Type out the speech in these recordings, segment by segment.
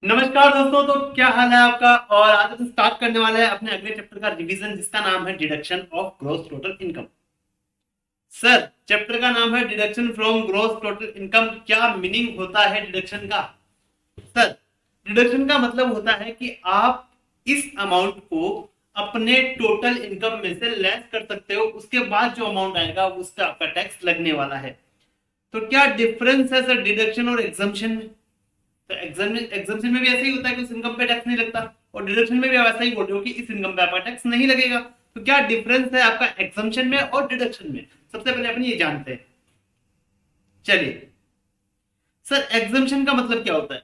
नमस्कार दोस्तों। तो क्या हाल है आपका। और आज हम स्टार्ट करने वाले हैं अपने अगले चैप्टर का रिवीजन, जिसका नाम है deduction of gross total income. Sir, chapter का नाम है deduction from gross total income. क्या मीनिंग होता है डिडक्शन का? सर, डिडक्शन का मतलब होता है कि आप इस अमाउंट को अपने टोटल इनकम में से लेस कर सकते हो, उसके बाद जो अमाउंट आएगा उस पर आपका टैक्स लगने वाला है। तो क्या डिफरेंस है सर डिडक्शन और एग्जम्पशन में? तो एग्जामिनेशन में भी ऐसा ही होता है कि उस इनकम पे टैक्स नहीं लगता, और डिडक्शन में भी आप ऐसा ही बोल रहे हो कि इस इनकम पे आपका टैक्स नहीं लगेगा। तो क्या डिफरेंस है आपका एग्जामिनेशन में और डिडक्शन में? सबसे पहले अपन ये जानते हैं। चलिए सर, एग्जामिनेशन का मतलब क्या होता है?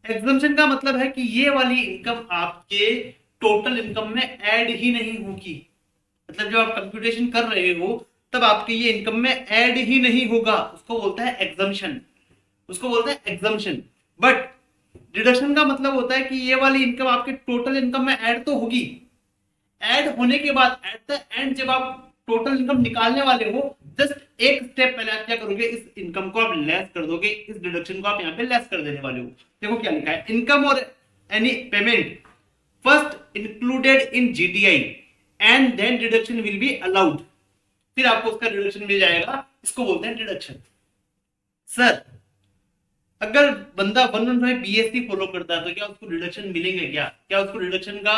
एग्जामिनेशन का मतलब है कि ये वाली इनकम आपके टोटल इनकम में ऐड ही नहीं होगी। मतलब जब आप कंप्यूटेशन कर रहे हो तब आपके ये इनकम में ऐड ही नहीं होगा, उसको बोलता है एग्जामिनेशन। उसको बोलते हैं एग्जामिनेशन। बट डिडक्शन का मतलब होता है कि ये वाली इनकम आपके टोटल इनकम में ऐड तो होगी। ऐड होने के बाद एट द एंड जब आप टोटल इनकम निकालने वाले हो, जस्ट एक स्टेप पहले आप क्या करोगे, इस इनकम को आप लेस कर दोगे, इस डिडक्शन को आप यहाँ पे लेस कर देने वाले हो। देखो क्या लिखा है, इनकम और any payment first included in GTI and then deduction will be allowed. फिर आपको उसका डिडक्शन मिल जाएगा, इसको बोलते हैं डिडक्शन। सर, अगर बंदा 115 बीएससी फॉलो करता है तो क्या उसको रिडक्शन मिलेंगे? क्या उसको रिडक्शन का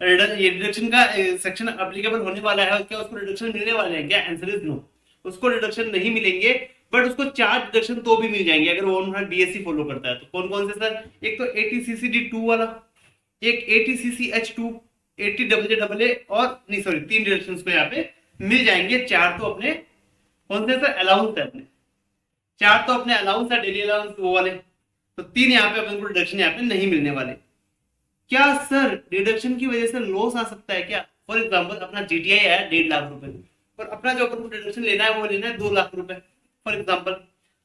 ये डिडक्शन का सेक्शन एप्लीकेबल होने वाला है? क्या उसको रिडक्शन मिलने वाले हैं? क्या आंसर इज नो। उसको रिडक्शन नहीं मिलेंगे। बट उसको 4 डिडक्शन तो भी मिल जाएंगे अगर वो 115 बीएससी फॉलो करता है। तो कौन कौन से सर? एक तो एटीसीसीडी 2 वाला, एक एटीसीसीएच 2, 80 और नहीं सॉरी 3 डिडक्शन को यहाँ पे मिल जाएंगे। 4 तो अपने कौन से सर? अलाउंस है अपने। 4 तो अपने अलाउंस है, डेली अलाउंस वो वाले। तो 3 यहाँ पे अपन को डिडक्शन यहाँ पे नहीं मिलने वाले। क्या सर डिडक्शन की वजह से लॉस आ सकता है क्या? फॉर एग्जाम्पल अपना जीटीआई है 1.5 लाख रुपए, और अपना जो अपन को डिडक्शन लेना है वो लेना है 2 लाख रुपए फॉर एग्जाम्पल।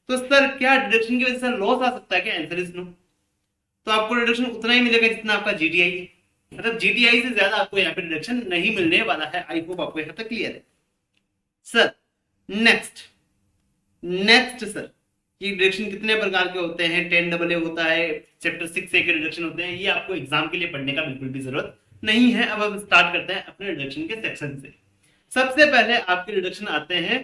तो सर क्या डिडक्शन की वजह से लॉस आ सकता है क्या? Answer is no. तो आपको डिडक्शन उतना ही मिलेगा जितना आपका जीटीआई है। मतलब जीटीआई से ज्यादा आपको यहाँ पे डिडक्शन नहीं मिलने वाला है। आई होप आपको यहाँ तक क्लियर है। सर नेक्स्ट, सर, ये डिडक्शन कितने प्रकार के होते हैं? 10AA होता है, चैप्टर 6A के डिडक्शन होते हैं। ये आपको एग्जाम के लिए पढ़ने का बिल्कुल भी जरूरत नहीं है। अब हम स्टार्ट करते हैं अपने डिडक्शन के सेक्शन से। सबसे पहले आपके डिडक्शन आते हैं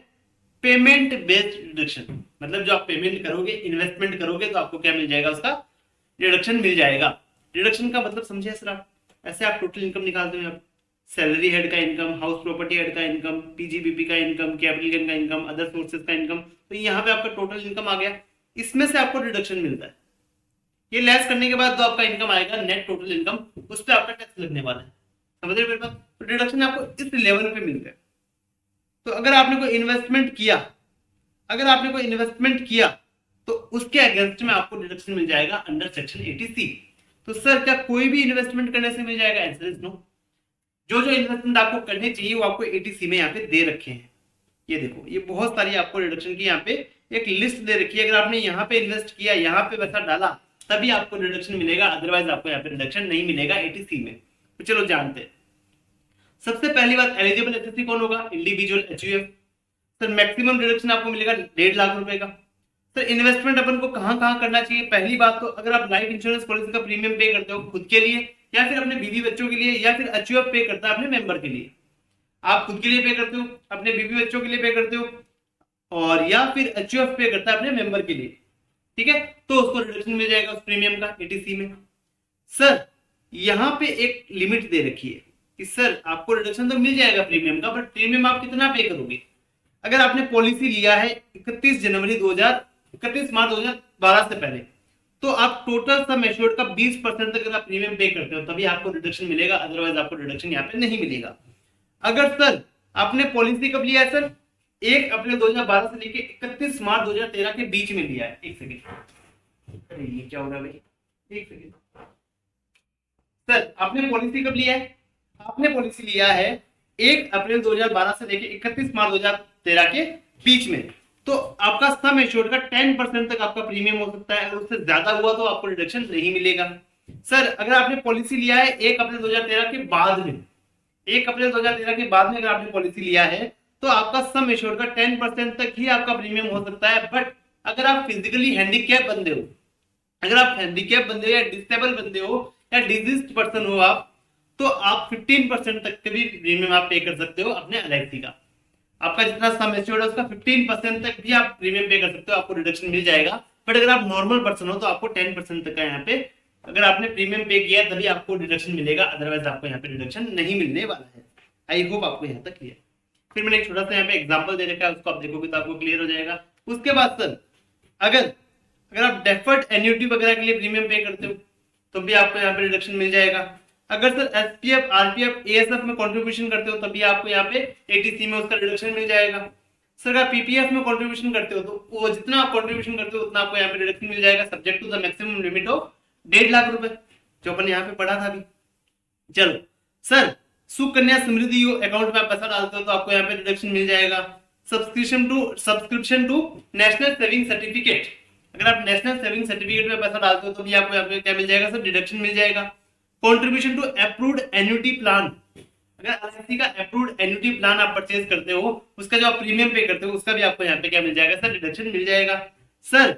पेमेंट बेस्ड डिडक्शन। मतलब जो आप पेमेंट करोगे, इन्वेस्टमेंट करोगे, तो आपको क्या मिल जाएगा? उसका डिडक्शन मिल जाएगा। डिडक्शन का मतलब समझे सर आप? ऐसे आप टोटल इनकम निकालते हो, सैलरी हेड का इनकम, हाउस प्रॉपर्टी हेड का इनकम, पीजीबीपी का इनकम, कैपिटल गेन का इनकम, अदर सोर्सेज का इनकम। तो यहाँ पे आपका टोटल इनकम आ गया, इसमें से आपको डिडक्शन मिलता है। ये लेस करने के बाद जो आपका इनकम आएगा, नेट टोटल इनकम, उस पर आपका टैक्स लगने वाला है। समझ रहे मेरे बात? तो डिडक्शन आपको इस लेवल पे मिलता है। तो अगर आपने कोई इन्वेस्टमेंट किया, तो उसके अगेंस्ट में आपको डिडक्शन मिल जाएगा अंडर सेक्शन 80C। तो सर क्या कोई भी इन्वेस्टमेंट करने से मिल जाएगा? Answer is no. जो जो इन्वेस्टमेंट आपको करने चाहिए वो आपको 80C में यहाँ पे दे रखे हैं। ये देखो, ये बहुत सारी आपको रिडक्शन की यहाँ पे एक लिस्ट दे रखी है। अगर आपने यहाँ पे इन्वेस्ट किया, यहाँ पे पैसा डाला, तभी आपको रिडक्शन मिलेगा, अदरवाइज आपको यहाँ पे रिडक्शन नहीं मिलेगा 80C में। तो चलो जानते हैं। सबसे पहली बात, एलिजिबल एसएससी कौन होगा? Individual HUF. Sir maximum deduction आपको मिलेगा 1.5 लाख रुपए का। सर इन्वेस्टमेंट अपन को कहाँ कहाँ करना चाहिए? पहली बात तो अगर आप लाइफ इंश्योरेंस पॉलिसी का प्रीमियम पे करते हो खुद के लिए, या फिर अपने बीवी बच्चों के लिए, या फिर एचयूएफ पे करता है अपने मेंबर के लिए। आप खुद के लिए पे करते हो, अपने बीवी बच्चों के लिए पे करते हो, और या फिर एचयूएफ पे करता है अपने मेंबर के लिए, ठीक है, तो उसको रिडक्शन मिल जाएगा उस प्रीमियम का 80C में। सर यहाँ पे एक लिमिट दे रखी है कि सर आपको रिडक्शन तो मिल जाएगा प्रीमियम का, बट प्रीमियम आप कितना पे करोगे? अगर आपने पॉलिसी लिया है 31 मार्च 2012 से पहले, तो आप टोटल सम एश्योर्ड का 20% तक अगर आप प्रीमियम पे करते हो तभी आपको रिडक्शन मिलेगा, अदरवाइज आपको रिडक्शन यहाँ पे नहीं मिलेगा। अगर सर आपने पॉलिसी कब लिया है सर? 1 अप्रैल 2012 से लेके 31 मार्च 2013 के बीच में लिया है। एक सेकेंड, अरे ये क्या हो रहा है भाई, एक सेकेंड। सर आपने पॉलिसी कब लिया है? आपने पॉलिसी लिया है 1 अप्रैल 2012 से लेके 31 मार्च 2013 के बीच में। तो आपका सम एश्योर्ड का 10% तक आपका प्रीमियम हो सकता है। अगर उससे ज्यादा हुआ तो आपको रिडक्शन नहीं मिलेगा। सर अगर आपने पॉलिसी लिया है 1 अप्रैल 2013 के बाद में, 1 अप्रैल 2013 के बाद में अगर आपने पॉलिसी लिया है, तो आपका सम एश्योर्ड का 10% तक ही आपका प्रीमियम हो सकता है। बट अगर आप फिजिकली हैंडीकैप बंदे हो, अगर आप हैंडीकैप बंदे हो या डिसेबल बंदे हो या डिजीज पर्सन हो आप, तो आप 15% तक के भी प्रीमियम आप पे कर सकते हो अपने एलआईसी का। आपका जितना सम एश्योर्ड है उसका 15% तक भी आप प्रीमियम पे कर सकते हो, आपको रिडक्शन मिल जाएगा। बट अगर आप नॉर्मल पर्सन हो तो आपको 10% तक का यहाँ पे, अगर आपने प्रीमियम पे किया तभी आपको डिडक्शन मिलेगा, अदरवाइज आपको यहाँ पे डिडक्शन नहीं मिलने वाला है। आई होप आपको यहाँ तक क्लियर। फिर मैंने एक छोटा सा यहाँ पे एग्जाम्पल दे रखा है, उसको आप देखोगे तो आपको क्लियर हो जाएगा। उसके बाद सर अगर अगर आप डेफर्ड एन्युटी वगैरह के लिए प्रीमियम पे करते हो तो भी आपको यहाँ पे रिडक्शन मिल जाएगा। अगर सर एसपीएफ आरपीएफ एएसएफ में कंट्रीब्यूशन करते हो तभी आपको यहाँ पे एटीसी में उसका रिडक्शन मिल जाएगा। सर अगर पीपीएफ में कंट्रीब्यूशन करते हो तो वो जितना आप कंट्रीब्यूशन करते हो उतना आपको यहाँ पे रिडक्शन मिल जाएगा, subject to the maximum limit of 1.5 lakh रुपए, जो अपन यहाँ पे पढ़ा था अभी। चलो सर, सुकन्या समृद्धि अकाउंट में आप पैसा डालते हो तो आपको यहाँ पे रिडक्शन मिल जाएगा। Subscription to national saving certificate, अगर आप नेशनल सेविंग सर्टिफिकेट में पैसा डालते हो तो भी आपको यहाँ पे क्या मिल जाएगा सर, डिडक्शन मिल जाएगा। Contribution to approved annuity plan, अगर एलआईसी का अप्रूव्ड एन्युटी प्लान आप परचेज करते हो उसका जो आप प्रीमियम पे करते हो उसका भी आपको यहाँ पे क्या मिल जाएगा सर, डिडक्शन मिल जाएगा। सर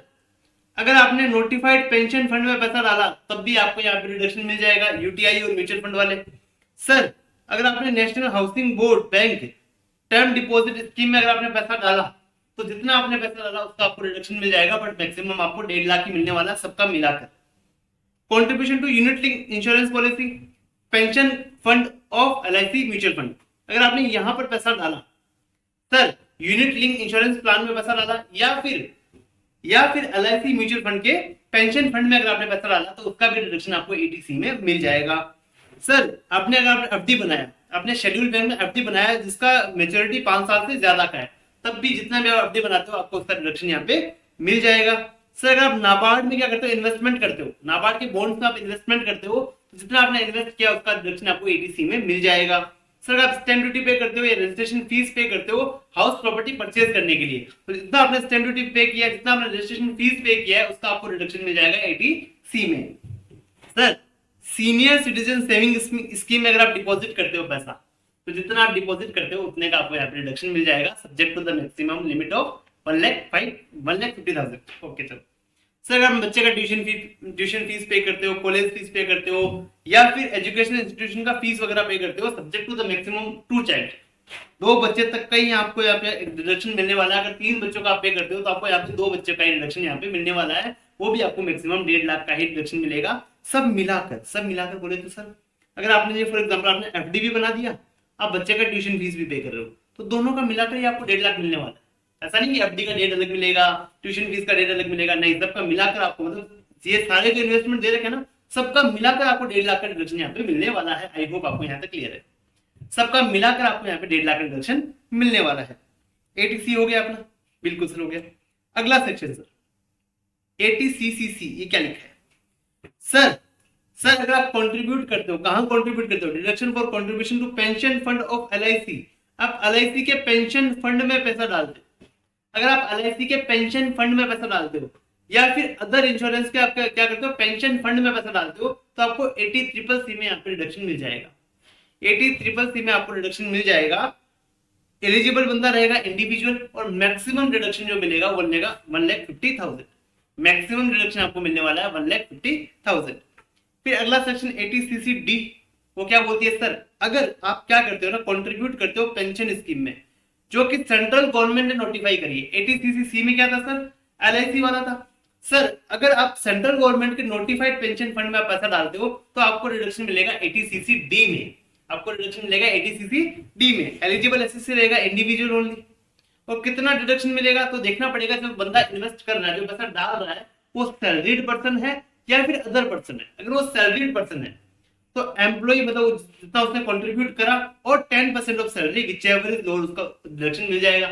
अगर आपने नोटिफाइड पेंशन फंड में पैसा डाला तब भी आपको यहाँ पे रिडक्शन मिल जाएगा, यूटीआई और म्यूचुअल फंड वाले। सर अगर आपने national housing board bank term deposit scheme में अगर आपने पैसा डाला तो जितना आपने पैसा डाला उसका आपको रिडक्शन मिल जाएगा, बट मैक्सिमम आपको 1.5 लाख ही मिलने वाला सबका मिलाकर। Contribution to unit link insurance policy, pension fund of LIC mutual fund, अगर आपने यहां पर पैसा डाला sir, unit link insurance plan में पैसा डाला या फिर एलआईसी म्यूचुअल फंड के पेंशन फंड में अगर आपने पैसा डाला तो उसका भी रिडक्शन आपको एटीसी में मिल जाएगा। सर आपने अगर एफडी बनाया, आपने शेड्यूल बैंक में एफडी बनाया जिसका मेच्योरिटी 5 साल से ज्यादा का है, तब भी जितना भी आप एफडी बनाते हो आपको उसका रिडक्शन यहाँ पे मिल जाएगा। सर अगर आप नाबार्ड में क्या करते हो, इन्वेस्टमेंट करते हो, नाबार्ड के बॉन्ड्स में आप इन्वेस्टमेंट करते हो तो जितना आपने इन्वेस्ट किया उसका रिडक्शन आपको एटीसी में मिल जाएगा। सर अगर आप स्टैंप ड्यूटी पे करते हो या रजिस्ट्रेशन फीस पे करते हो हाउस प्रॉपर्टी परचेज करने के लिए, तो जितना आपने स्टैंप ड्यूटी पे किया, जितना आपने रजिस्ट्रेशन फीस पे किया है उसका आपको रिडक्शन मिल जाएगा एटीसी में। Sir senior citizen saving scheme में अगर आप डिपॉजिट करते हो पैसा तो जितना आप डिपॉजिट करते हो उतने का आपको यहाँ पे रिडक्शन मिल जाएगा, subject to the maximum limit of 1,50,000। Okay चलो। सर अगर बच्चे का ट्यूशन फीस पे करते हो, कॉलेज फीस पे करते हो या फिर एजुकेशन इंस्टीट्यूशन का फीस वगैरह पे करते हो, subject to the maximum 2 child, 2 बच्चे तक का ही आपको यहाँ पे रिडक्शन मिलने वाला है। अगर 3 बच्चों का आप पे करते हो तो आपको यहाँ पे 2 बच्चों का ही रिडक्शन यहाँ पे मिलने वाला है, वो भी आपको मैक्सिमम 1.5 लाख का ही रिडक्शन मिलेगा। सब मिलाकर बोले तो सर अगर आपने फॉर एग्जाम्पल आपने एफडी भी बना दिया, आप बच्चे का ट्यूशन फीस भी पे कर रहे हो, तो दोनों का मिलाकर ही आपको 1.5 लाख मिलने वाला है। ऐसा नहीं कि एफडी का रेट अलग मिलेगा, ट्यूशन फीस का रेट अलग मिलेगा, नहीं, सबका मिलाकर आपको, मतलब ये सारे जो इन्वेस्टमेंट दे रखे हैं ना, सबका मिलाकर आपको 1.5 लाख का रिडक्शन यहाँ पे मिलने वाला है। आई होप आपको यहाँ तक क्लियर है। सबका मिलाकर आपको यहाँ पे 1.5 लाख का रिडक्शन मिलने वाला है। एटीसी हो गया अपना, बिल्कुल सर हो गया। अगला सेक्शन सर एटीसीसीसी, ये क्या लिखा है सर अगर आप कंट्रीब्यूट करते हो, कहां कंट्रीब्यूट करते हो, deduction for contribution to pension fund of LIC, आप एलआईसी के पेंशन फंड में पैसा डालते हो, अगर आप एलआईसी के पेंशन फंड में पैसा डालते हो या फिर अदर इंश्योरेंस के आप क्या करते हो, पेंशन फंड में पैसा डालते हो, तो आपको 80CCC में आपको रिडक्शन मिल जाएगा। 80CCC में आपको रिडक्शन मिल जाएगा। एलिजिबल बंदा रहेगा इंडिविजुअल, और मैक्सिमम रिडक्शन जो मिलेगा वो मिलेगा 1,50,000। मैक्सिमम रिडक्शन आपको मिलने वाला है 1,50,000। फिर अगला सेक्शन 80CCD, वो क्या बोलती है सर, अगर आप क्या करते हो ना, कंट्रीब्यूट करते हो पेंशन स्कीम में जो कि सेंट्रल गवर्नमेंट ने नोटिफाई करी है। 80CCC में क्या था सर, एलआईसी वाला था। सर अगर आप सेंट्रल गवर्नमेंट के नोटिफाइड पेंशन फंड में आप पैसा डालते हो तो आपको रिडक्शन मिलेगा 80CCD में, आपको रिडक्शन मिलेगा 80CCD में। एलिजिबल एसएससी रहेगा इंडिविजुअल ओनली। और कितना डिडक्शन मिलेगा तो देखना पड़ेगा, जो बंदा इन्वेस्ट कर रहा है, जो पैसा डाल रहा है, वो सैलरीड पर्सन है या फिर अदर पर्सन है। अगर वो सैलरीड पर्सन है तो एम्प्लॉय बताओ जितना उसने कंट्रीब्यूट करा और 10% of salary which ever is lower, उसका डिडक्शन मिल जाएगा।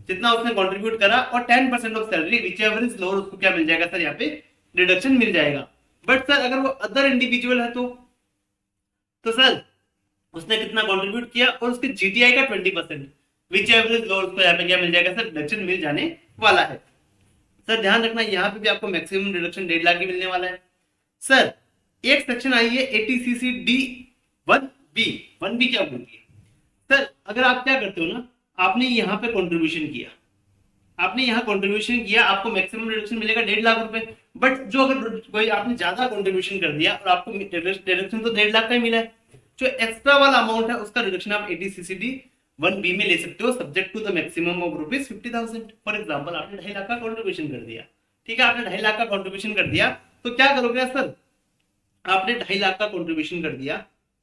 जितना उसने कंट्रीब्यूट करा और 10% of salary which ever is lower, उसको क्या मिल जाएगा सर, यहाँ पे डिडक्शन मिल जाएगा। बट सर अगर वो अदर इंडिविजुअल है तो सर उसने कितना कंट्रीब्यूट किया और उसके जीटीआई का 20% विच एवर इज लोअर, उसको यहाँ पे क्या मिल जाएगा सर, डिडक्शन मिल जाने वाला है। सर ध्यान रखना यहाँ पे भी आपको मैक्सिमम डिडक्शन 1.5 लाख ही मिलने वाला है। सर एक सेक्शन आई है 80CCD 1B। 1B क्या बोलती है सर, अगर आप क्या करते हो ना, आपने यहाँ पे कंट्रीब्यूशन किया, आपको मैक्सिमम रिडक्शन मिलेगा 1.5 लाख रुपए। बट जो अगर कोई आपने ज्यादा कंट्रीब्यूशन कर दिया और आपको डिडक्शन तो 1.5 लाख का ही मिला है, जो एक्स्ट्रा वाला अमाउंट है उसका डिडक्शन आप एटीसीसीडी 1B में ले सकते हो, subject to the maximum of rupees 50,000। For example आपने 2.5 लाख का कंट्रीब्यूशन कर दिया, ठीक है, आपने 2.5 लाख का कंट्रीब्यूशन कर दिया, तो क्या करोगे सर, आपने 2.5 लाख का कंट्रीब्यूशन कर दिया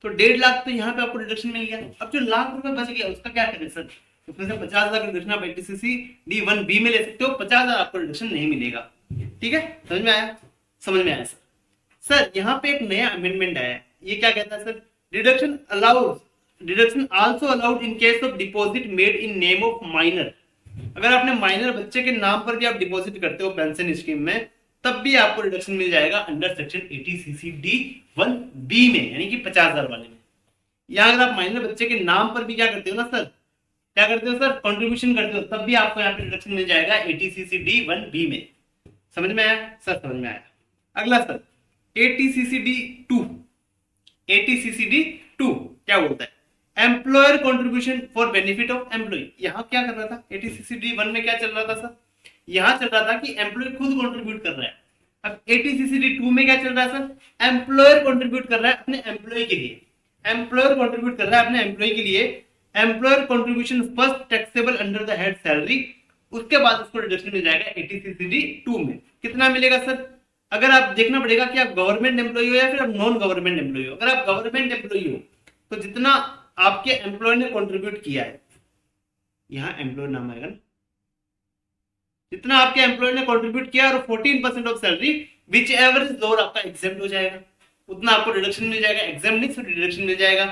तो 1.5 लाख तो यहाँ पे आपको डिडक्शन मिल गया। अब जो लाख रुपए बच गया उसका क्या करें सर, उसमें से 50,000 का डिडक्शन आप एटीसीसीडी 1B में ले सकते हो, 50,000 आपको डिडक्शन नहीं मिलेगा। ठीक है, समझ में आया? समझ में आया सर। सर यहाँ पे एक नया अमेंडमेंट आया है, ये क्या कहता है sir, deduction also allowed in case of deposit made in name of minor. अगर आपने माइनर बच्चे के नाम पर भी आप डिपॉजिट करते हो पेंशन स्कीम में, तब भी आपको रिडक्शन मिल जाएगा अंडर सेक्शन 80CC D1B में, यानी कि 50,000 वाले में। या अगर आप माइनर बच्चे के नाम पर भी क्या करते हो ना सर, क्या करते हो सर, कंट्रीब्यूशन करते हो, तब भी आपको यहाँ पे रिडक्शन मिल जाएगा 80CC D1B में। समझ में आया सर? समझ में आया। अगला सर 80CC D2 क्या बोलता है, employer contribution for benefit of employ. यहाँ क्या कर रहा था, 80CC D1 में क्या चल रहा था सर, यहाँ चल रहा था कि एम्प्लॉय खुद कंट्रीब्यूट कर रहा है। अब 80CC D2 में क्या चल रहा है सर, एम्प्लॉयर कंट्रीब्यूट कर रहा है अपने एम्प्लॉय के लिए, एम्प्लॉयर कंट्रीब्यूट कर रहा है अपने एम्प्लॉय के लिए। Employer contribution first taxable under the head salary, उसके बाद उसको डिडक्शन मिल जाएगा 80CC D2 में। कितना मिलेगा सर, अगर आप देखना पड़ेगा कि आप गवर्नमेंट एम्प्लॉय हो या फिर आप नॉन गवर्नमेंट एम्प्लॉय हो। अगर आप गवर्नमेंट एम्प्लॉय हो तो जितना आपके एम्प्लॉय ने कंट्रीब्यूट किया है, यहां एम्प्लॉय नाम आएगा ना, जितना आपके एम्प्लॉय ने कंट्रीब्यूट किया और 14% of salary which ever is lower आपका एग्जेम्प्ट हो जाएगा, उतना आपको डिडक्शन मिल जाएगा, एग्जेम्प्ट नहीं सिर्फ डिडक्शन मिल जाएगा।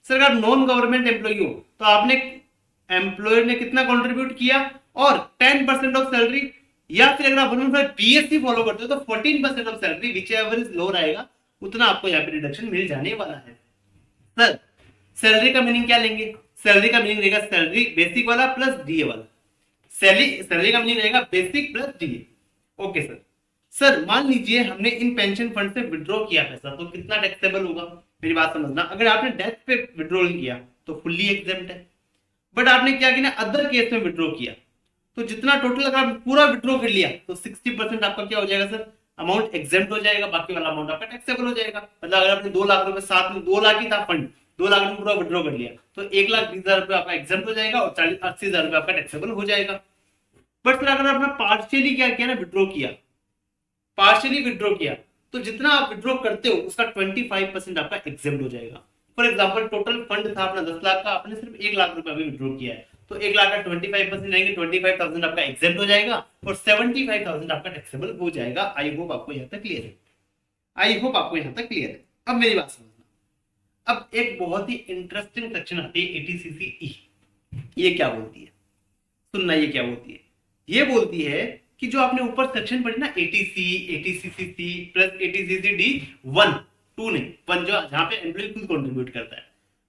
सर अगर नॉन गवर्नमेंट एम्प्लॉय हो तो आपने एम्प्लॉयर ने कितना कंट्रीब्यूट किया और 10% ऑफ सैलरी, या फिर अगर आप 115 BSc फॉलो करते हो तो 14% of salary which ever is lower आएगा, उतना आपको यहाँ पे डिडक्शन मिल जाने वाला है। सर सैलरी का मीनिंग क्या लेंगे, सैलरी का मीनिंग रहेगा सैलरी बेसिक वाला प्लस डीए वाला, सैलरी का मीनिंग रहेगा basic plus DA. Okay sir. Sir मान लीजिए हमने इन पेंशन फंड से विड्रॉ किया पैसा, तो कितना टैक्सेबल होगा, मेरी बात समझना। अगर आपने डेथ पे विड्रॉल किया तो फुल्ली एग्जेम्प्ट है, बट आपने क्या किया, अदर केस में विड्रॉ किया तो जितना टोटल अगर आप पूरा विड्रॉ कर लिया तो 60% आपका क्या हो जाएगा सर, अमाउंट एग्जेम्प्ट हो जाएगा, बाकी वाला अमाउंट आपका टैक्सेबल हो जाएगा। मतलब अगर आपने 2 लाख रुपए साथ में 2 लाख ही था फंड, 2 लाख में पूरा विड्रॉ कर लिया तो 1,20,000 रुपए आपका एग्जेम्प्ट हो जाएगा और 80,000 रुपए आपका टैक्सेबल हो जाएगा। बट सर अगर आपने पार्शियली क्या किया ना, विड्रॉ किया, पार्शियली विड्रॉ किया तो जितना आप विड्रॉ करते हो उसका 25% आपका एग्जेम्प्ट हो जाएगा। फॉर एग्जांपल टोटल फंड था अपना 10 लाख का, आपने सिर्फ 1 लाख रुपए अभी विड्रॉ किया है, तो 1 लाख का 25% आएंगे, 25,000 आपका एग्जेम्प्ट हो जाएगा और 75,000 आपका टैक्सेबल हो जाएगा। आई होप आपको यहाँ तक क्लियर है, आई होप आपको यहाँ तक क्लियर है। अब मेरी बात समझना, अब एक बहुत ही इंटरेस्टिंग सेक्शन आती है 80CC E। ये क्या बोलती है, सुनना, ये क्या बोलती है, ये बोलती है कि जो आपने ऊपर सेक्शन पढ़ी ना 80C, 80CC plus 80CC D1, 2 नहीं 1, जो जहां पे एम्प्लॉय खुद कंट्रीब्यूट करता है,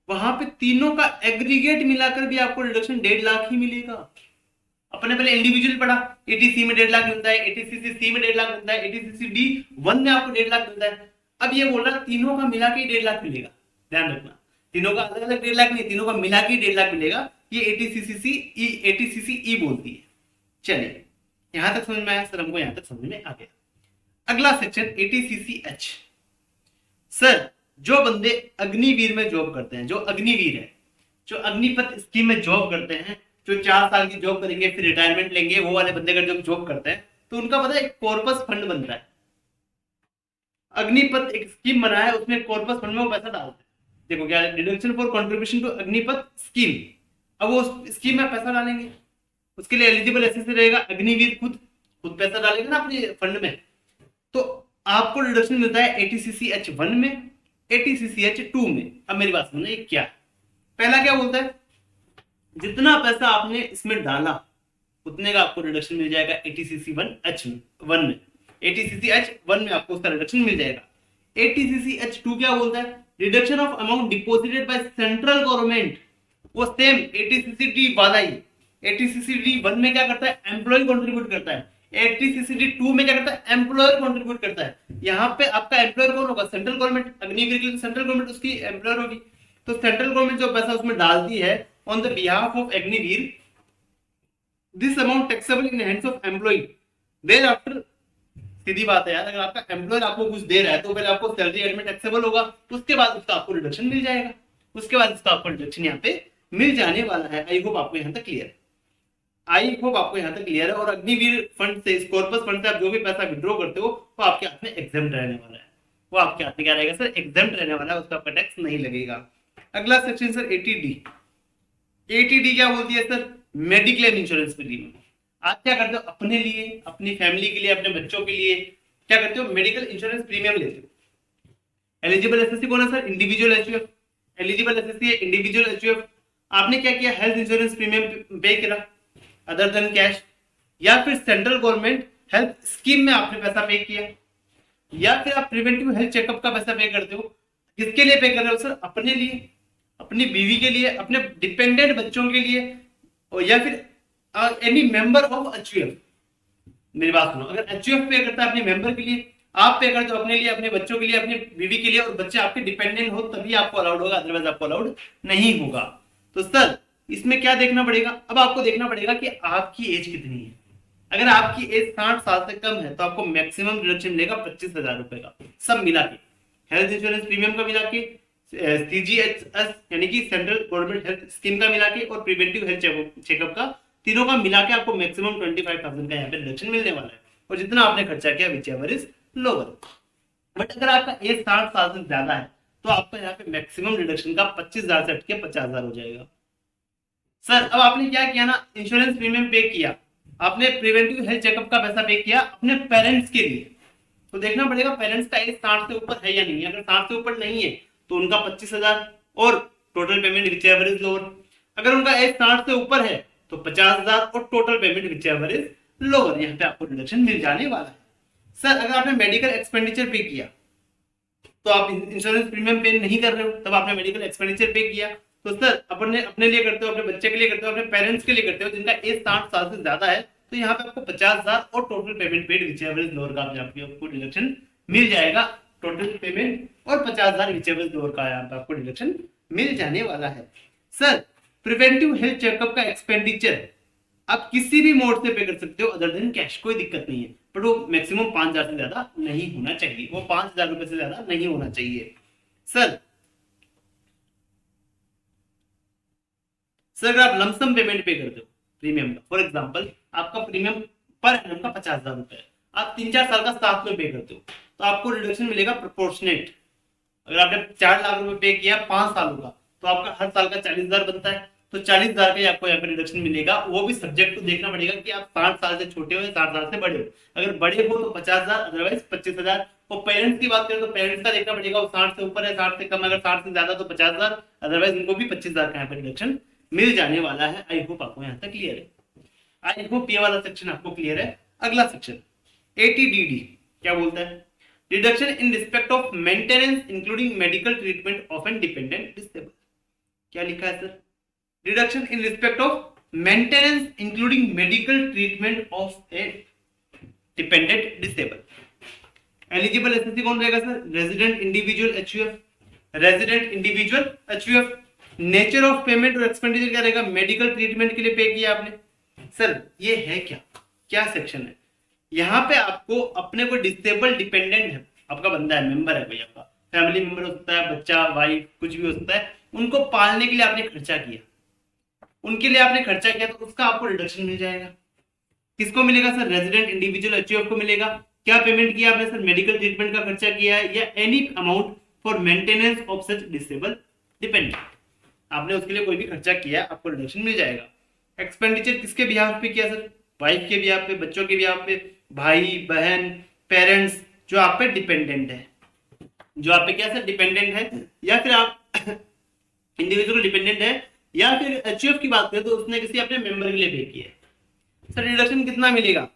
वहां पे तीनों का एग्रीगेट मिलाकर भी आपको डिडक्शन 1.5 लाख ही मिलेगा। अपने पहले इंडिविजुअल पढ़ा, 80C में 1.5 लाख मिलता है, 80CC में 1.5 लाख मिलता है, 80CC D1 में आपको 1.5 लाख मिलता है। अब ये बोल रहा है तीनों का मिला के 1.5 लाख मिलेगा, ध्यान रखना, तीनों का अलग अलग 1.5 लाख नहीं, तीनों का मिला के 1.5 लाख मिलेगा। ये 80CC E बोलती है। चलिए यहां तक समझ में आया सर, हमको यहां तक समझ में आ गया। अगला सेक्शन 80CC H। सर जो बंदे अग्निवीर में जॉब करते हैं, जो अग्निवीर है, जो अग्निपथ स्कीम में जॉब करते हैं, जो 4 साल की जॉब करेंगे फिर रिटायरमेंट लेंगे, वो वाले बंदे अगर जॉब करते हैं तो उनका पता है एक कॉर्पस फंड बनता है। अग्निपथ एक स्कीम बना है, उसमें कॉर्पस फंड में वो पैसा डालते हैं। देखो क्या, deduction for contribution to Agnipath scheme. अब वो स्कीम में पैसा डालेंगे, उसके लिए एलिजिबल ऐसे से रहेगा, अग्निवीर खुद पैसा डालेगा ना अपने फंड में, तो आपको डिडक्शन मिलता है 80CC H1 में, 80CC H2 में। अब मेरी बात सुनो, ये क्या है, पहला क्या बोलता है, जितना पैसा आपने इसमें डाला उतने का आपको रिडक्शन मिल जाएगा 80CC H1 में, 80CC H1 में आपको उसका रिडक्शन मिल जाएगा। 80CC H2 क्या बोलता है, reduction of amount deposited by central government, वो सेम 80CC D वाला ही। 80CC D1 में क्या करता है, एम्प्लॉय कंट्रीब्यूट करता है, 80CC D2 में क्या करता है, एम्प्लॉयर कंट्रीब्यूट करता है। यहाँ पे आपका एम्प्लॉयर कौन होगा, सेंट्रल गवर्नमेंट। अग्निवीर के लिए सेंट्रल गवर्नमेंट उसकी एम्प्लॉयर होगी, तो सेंट्रल गवर्नमेंट जो पैसा उसमें डालती है on the behalf of Agniveer, this amount taxable in hands of employ. Then after सीधी बात है यार, अगर आपका एम्प्लॉयर आपको कुछ दे रहा है तो पहले आपको सैलरी एलिमेंट एक्सेप्टेबल होगा, उसके बाद उसका आपको रिडक्शन मिल जाएगा, उसके बाद इसका आपको रिडक्शन यहाँ पे मिल जाने वाला है। आई होप आपको यहाँ तक क्लियर है, आई होप आपको यहाँ तक क्लियर है। और अग्निवीर फंड से, स्कॉर्पस फंड से आप जो भी पैसा विड्रॉ करते हो वो आपके हाथ में एग्जेम्प्ट रहने वाला है, वो आपके हाथ में क्या रहेगा सर, एग्जेम्प्ट रहने वाला है, उसका आपका टैक्स नहीं लगेगा। अगला सेक्शन सर 80D। 80D क्या बोलती है सर, मेडिक्लेम इंश्योरेंस प्रीमियम। आप क्या करते हो अपने लिए, अपनी फैमिली के लिए, अपने बच्चों के लिए क्या करते हो, मेडिकल इंश्योरेंस प्रीमियम लेते हो। एलिजिबल एसएससी कौन है sir, individual HUF. Eligible SSC है इंडिविजुअल एचयूएफ। आपने क्या किया, हेल्थ इंश्योरेंस प्रीमियम पे करा अदर देन कैश, या फिर सेंट्रल गवर्नमेंट हेल्थ स्कीम में आपने पैसा पे किया, या फिर आप प्रिवेंटिव हेल्थ चेकअप का पैसा पे करते हो। किसके लिए पे कर रहे हो सर, अपने लिए, अपनी बीवी के लिए, अपने डिपेंडेंट बच्चों के लिए, और या फिर एनी मेंबर ऑफ एचयूएफ। मेरी बात सुनो, अगर एचयूएफ पे करता है अपने मेंबर के लिए, आप पे करते हो अपने लिए, अपने बच्चों के लिए, अपनी बीवी के लिए, और बच्चे आपके डिपेंडेंट हो तभी आपको अलाउड होगा, अदरवाइज आपको अलाउड नहीं होगा। तो सर इसमें क्या देखना पड़ेगा, अब आपको देखना पड़ेगा कि आपकी एज कितनी है। अगर आपकी एज 60 साल से कम है तो आपको मैक्सिमम रिडक्शन मिलेगा 25,000 रुपए का, सब मिला के, हेल्थ इंश्योरेंस प्रीमियम का मिला के, सीजीएचएस यानी कि सेंट्रल गवर्नमेंट हेल्थ स्कीम का मिला के, और प्रिवेंटिव हेल्थ चेकअप का, तीनों का मिला के आपको मैक्सिमम 25,000 का यहाँ पे रिडक्शन मिलने वाला है। और जितना आपने खर्चा किया which ever is lower. But अगर आपका एज 60 साल से ज्यादा है तो आपका यहाँ पे मैक्सिमम रिडक्शन का 25,000 से हटके 50,000 हो जाएगा। सर अब आपने क्या किया ना, इंश्योरेंस प्रीमियम पे किया, आपने प्रिवेंटिव हेल्थ चेकअप का पैसा पे किया अपने पेरेंट्स के लिए, तो देखना पड़ेगा पेरेंट्स का एज 60 से ऊपर है या नहीं है। अगर 60 से ऊपर नहीं है तो उनका 25,000 और total payment which ever is lower. अगर उनका एज 60 से ऊपर है तो 50,000 और total payment which ever is lower, यहाँ पे आपको रिडक्शन मिल जाने वाला है। सर अगर आपने मेडिकल एक्सपेंडिचर पे किया तो आप इंश्योरेंस प्रीमियम पे नहीं कर रहे हो, तब आपने मेडिकल एक्सपेंडिचर पे किया, तो सर अपने लिए करते हो, अपने बच्चे के लिए करते हो, अपने पेरेंट्स के लिए करते हो जिनका एज 60 साल से ज्यादा है, तो यहाँ पे आपको 50,000 और total payment paid which ever is lower का आपको डिडक्शन मिल जाएगा। टोटल पेमेंट और 50,000 विच एवर इज लोअर का यहाँ पे आपको डिडक्शन मिल जाने वाला है। सर प्रिवेंटिव हेल्थ चेकअप का एक्सपेंडिचर आप किसी भी मोड से पे कर सकते हो अदर देन कैश, कोई दिक्कत नहीं है, बट वो मैक्सिमम 5,000 से ज्यादा नहीं होना चाहिए, वो 5,000 रुपए से ज्यादा नहीं होना चाहिए। सर अगर आप लमसम पेमेंट पे करते हो प्रीमियम का, फॉर एग्जांपल आपका प्रीमियम पर एनम का 50,000 रुपए है, आप 3-4 साल का साथ में पे करते हो तो आपको रिडक्शन मिलेगा प्रोपोर्शनेट। अगर आपने 4 लाख रुपए पे किया 5 सालों का तो आपका हर साल का 40,000 बनता है, तो 40,000 का आपको यहाँ पे रिडक्शन मिलेगा। वो भी सब्जेक्ट टू देखना पड़ेगा कि आप 60 साल से छोटे हो या 60 साल से बड़े हो। अगर बड़े हो तो 50,000, अदरवाइज 25,000। और पेरेंट्स की बात करें तो पेरेंट्स का देखना पड़ेगा, वो 60 से ऊपर है, 60 से कम, अगर 60 से ज्यादा तो 50,000, अदरवाइज उनको भी 25,000 का यहाँ पे रिडक्शन मिल जाने वाला है। आई होप आपको यहाँ तक क्लियर है, आई होप ये वाला सेक्शन आपको क्लियर है। अगला सेक्शन 80DD क्या बोलता है, reduction in respect of maintenance including medical treatment of an dependent disable. क्या लिखा है sir, reduction in respect of maintenance including medical treatment of a dependent disable. Eligible SSC कौन रहेगा सर, resident individual HUF, resident individual HUF. Nature of payment और expenditure क्या रहेगा, medical treatment के लिए पे किया आपने। सर ये है क्या, क्या सेक्शन है, यहाँ पे आपको अपने को डिसेबल डिपेंडेंट है, आपका बंदा है, मेंबर है भाई, आपका फैमिली मेंबर हो सकता है, बच्चा, वाइफ, कुछ भी हो सकता है, उनको पालने के लिए आपने खर्चा किया, उनके लिए आपने खर्चा किया, तो उसका आपको रिडक्शन मिल जाएगा। किसको मिलेगा सर, रेजिडेंट इंडिविजुअल एचयूएफ को मिलेगा। क्या पेमेंट किया आपने सर, मेडिकल ट्रीटमेंट का खर्चा किया है, या any amount for maintenance of such disable dependent, आपने उसके लिए कोई भी खर्चा किया आपको रिडक्शन मिल जाएगा। एक्सपेंडिचर किसके बिहाफ पे किया सर, वाइफ के बिहाफ पे, बच्चों के बिहाफ पे, भाई बहन, पेरेंट्स जो आप पे डिपेंडेंट है, जो आप पे क्या सर डिपेंडेंट है, या फिर आप इंडिविजुअल डिपेंडेंट है, या फिर एचयूएफ की बात करें तो उसने किसी अपने मेंबर के लिए पे किया है। सर रिडक्शन कितना मिलेगा,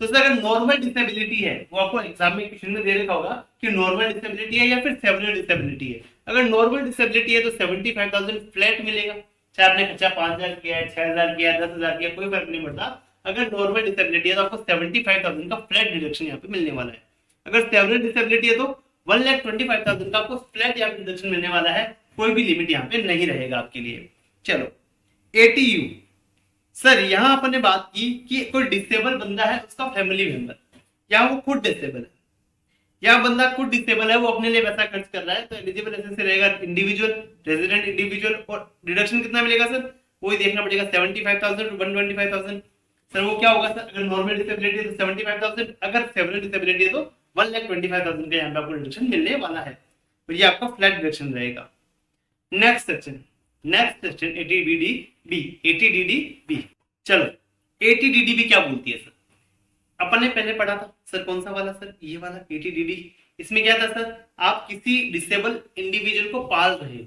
तो सर अगर नॉर्मल डिसेबिलिटी है, वो आपको एग्जाम में क्वेश्चन में दे रखा होगा कि नॉर्मल डिसेबिलिटी है या फिर सेवरल डिसेबिलिटी है। अगर नॉर्मल डिसेबिलिटी है तो 75,000 फ्लैट मिलेगा, चाहे आपने खर्चा 5,000 किया है, 6,000 किया है, 10,000 किया, कोई फर्क नहीं पड़ता। अगर नॉर्मल डिसेबिलिटी है तो आपको 75,000 का फ्लैट डिडक्शन यहाँ पे मिलने वाला है। अगर सेवरल डिसेबिलिटी है तो 1,25,000 का आपको फ्लैट यहाँ पे डिडक्शन मिलने वाला है, कोई भी लिमिट यहाँ पे नहीं रहेगा आपके लिए। चलो एटीयू, सर यहां अपन ने बात की कि कोई डिसेबल बंदा है, उसका फैमिली मेंबर, या वो खुद डिसेबल है, या बंदा खुद डिसेबल है, वो अपने लिए पैसा खर्च कर रहा है, तो एलिजिबल एसएससी रहेगा इंडिविजुअल, रेजिडेंट इंडिविजुअल, और डिडक्शन कितना मिलेगा सर, वही देखना पड़ेगा 75,000 टू 125,000। सर वो क्या होगा सर, अगर नॉर्मल डिसेबिलिटी है तो 75,000, अगर सेवरल डिसेबिलिटी है तो 1,25,000 का यहाँ पे आपको डिडक्शन मिलने वाला है, तो ये आपका फ्लैट डिडक्शन रहेगा। Next section 80DD B, 80DD B. चलो 80DD बी क्या बोलती है सर, अपन ने पहले पढ़ा था सर, कौन सा वाला सर, ये वाला 80DD। इसमें क्या था सर, आप किसी डिसेबल इंडिविजुअल को पाल रहे हो,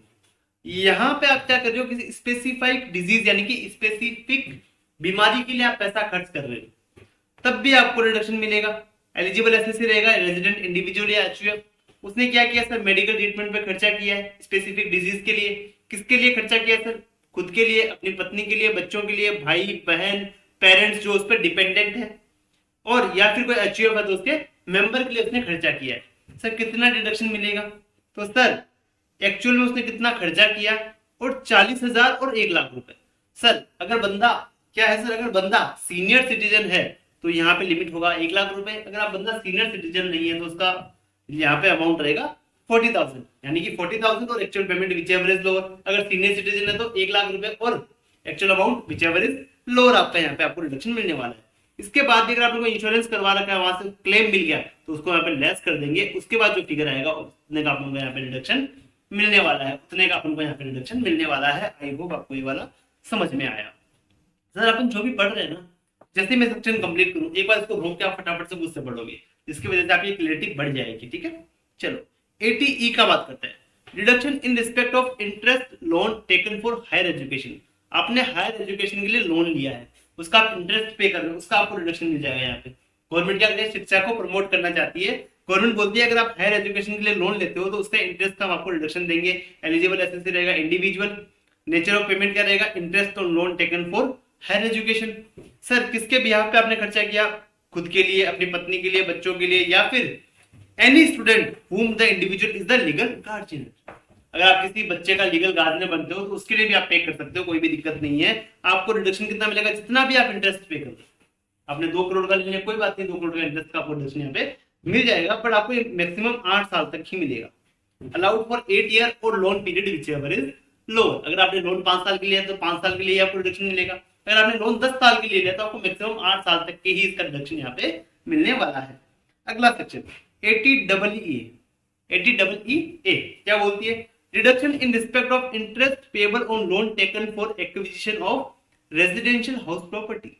यहाँ पे आप क्या कर रहे हो, किसी स्पेसिफिक डिजीज यानी कि स्पेसिफिक बीमारी के लिए आप पैसा खर्च कर रहे हो, तब भी आपको रिडक्शन मिलेगा। एलिजिबल एसएससी रहेगा रेजिडेंट इंडिविजुअल या एचयूएफ। उसने क्या किया सर, मेडिकल ट्रीटमेंट पे खर्चा किया है स्पेसिफिक डिजीज के लिए। किसके लिए खर्चा किया सर, खुद के लिए, अपनी पत्नी के लिए, बच्चों के लिए, भाई बहन पेरेंट्स जो उस पर डिपेंडेंट है, और या फिर कोई एचयूएफ है तो उसके मेंबर के लिए उसने खर्चा किया है। सर कितना डिडक्शन मिलेगा, तो सर एक्चुअल में उसने कितना खर्चा किया, और 40,000 और 1,00,000 रुपए। सर अगर बंदा क्या है सर, अगर बंदा सीनियर सिटीजन है तो यहाँ पे लिमिट होगा 1,00,000 रुपए। अगर आप बंदा सीनियर सिटीजन नहीं है तो उसका यहाँ पे अमाउंट रहेगा 40,000, यानी कि 40,000 और actual payment which ever is lower. अगर सीनियर सिटीजन है तो 1,00,000 रुपए और actual amount which ever is lower आपका यहाँ पे आपको रिडक्शन मिलने वाला है। इसके बाद भी अगर आपने कोई इंश्योरेंस करवा रखा है, वहां से क्लेम मिल गया तो उसको यहाँ पे लेस कर देंगे, उसके बाद जो फिगर आएगा उतने का आपको यहाँ पे रिडक्शन मिलने वाला है, उतने का अपन को यहाँ पे रिडक्शन मिलने वाला है। आई होप आपको ये वाला समझ में आया। सर अपन जो भी पढ़ रहे हैं ना, जैसे मैं सेक्शन कंप्लीट करूं एक बार इसको रोक के आप फटाफट से मुझसे पढ़ोगे, जिसकी वजह से आपकी क्लैरिटी बढ़ जाएगी, ठीक है। चलो 80E का बात करते हैं, reduction in respect of interest loan taken for higher education. आपने हायर एजुकेशन के लिए लोन लिया है, उसका आप इंटरेस्ट पे कर रहे हो, उसका आपको रिडक्शन मिल जाएगा। यहाँ पे गवर्नमेंट क्या करती है, शिक्षा को प्रमोट करना चाहती है। गवर्नमेंट बोलती है अगर आप हायर एजुकेशन के लिए लोन लेते हो तो उसका इंटरेस्ट का हम आपको रिडक्शन देंगे। एलिजिबल एसएससी रहेगा इंडिविजुअल। नेचर ऑफ पेमेंट क्या रहेगा, interest on loan taken for higher education. Sir किसके बिहाफ पे आपने खर्चा किया, खुद के लिए, अपनी पत्नी के लिए, बच्चों के लिए, या फिर any student whom the individual is the legal guardian। अगर आप किसी बच्चे का लीगल गार्जियन बनते हो तो उसके लिए भी आप पे कर सकते हो, कोई भी दिक्कत नहीं है। आपको रिडक्शन कितना मिलेगा, जितना भी आप इंटरेस्ट पे करो। आपने 2 करोड़ का लिया, कोई बात नहीं, 2 करोड़ का इंटरेस्ट का आपको रिडक्शन यहाँ पे मिल जाएगा, बट आपको मैक्सिमम 8 साल तक ही मिलेगा। अलाउड फॉर 8 ईयर और loan period which ever is lower. अगर आपने लोन 5 साल के लिए तो 5 साल के लिए आपको रिडक्शन मिलेगा। अगर आपने लोन 10 साल के लिए लिया तो आपको मैक्सिमम 8 साल तक के ही इसका रिडक्शन यहाँ पे मिलने वाला है। अगला सेक्शन 80EE। 80EE क्या बोलती है, reduction in respect of interest payable on loan taken for acquisition of residential house property.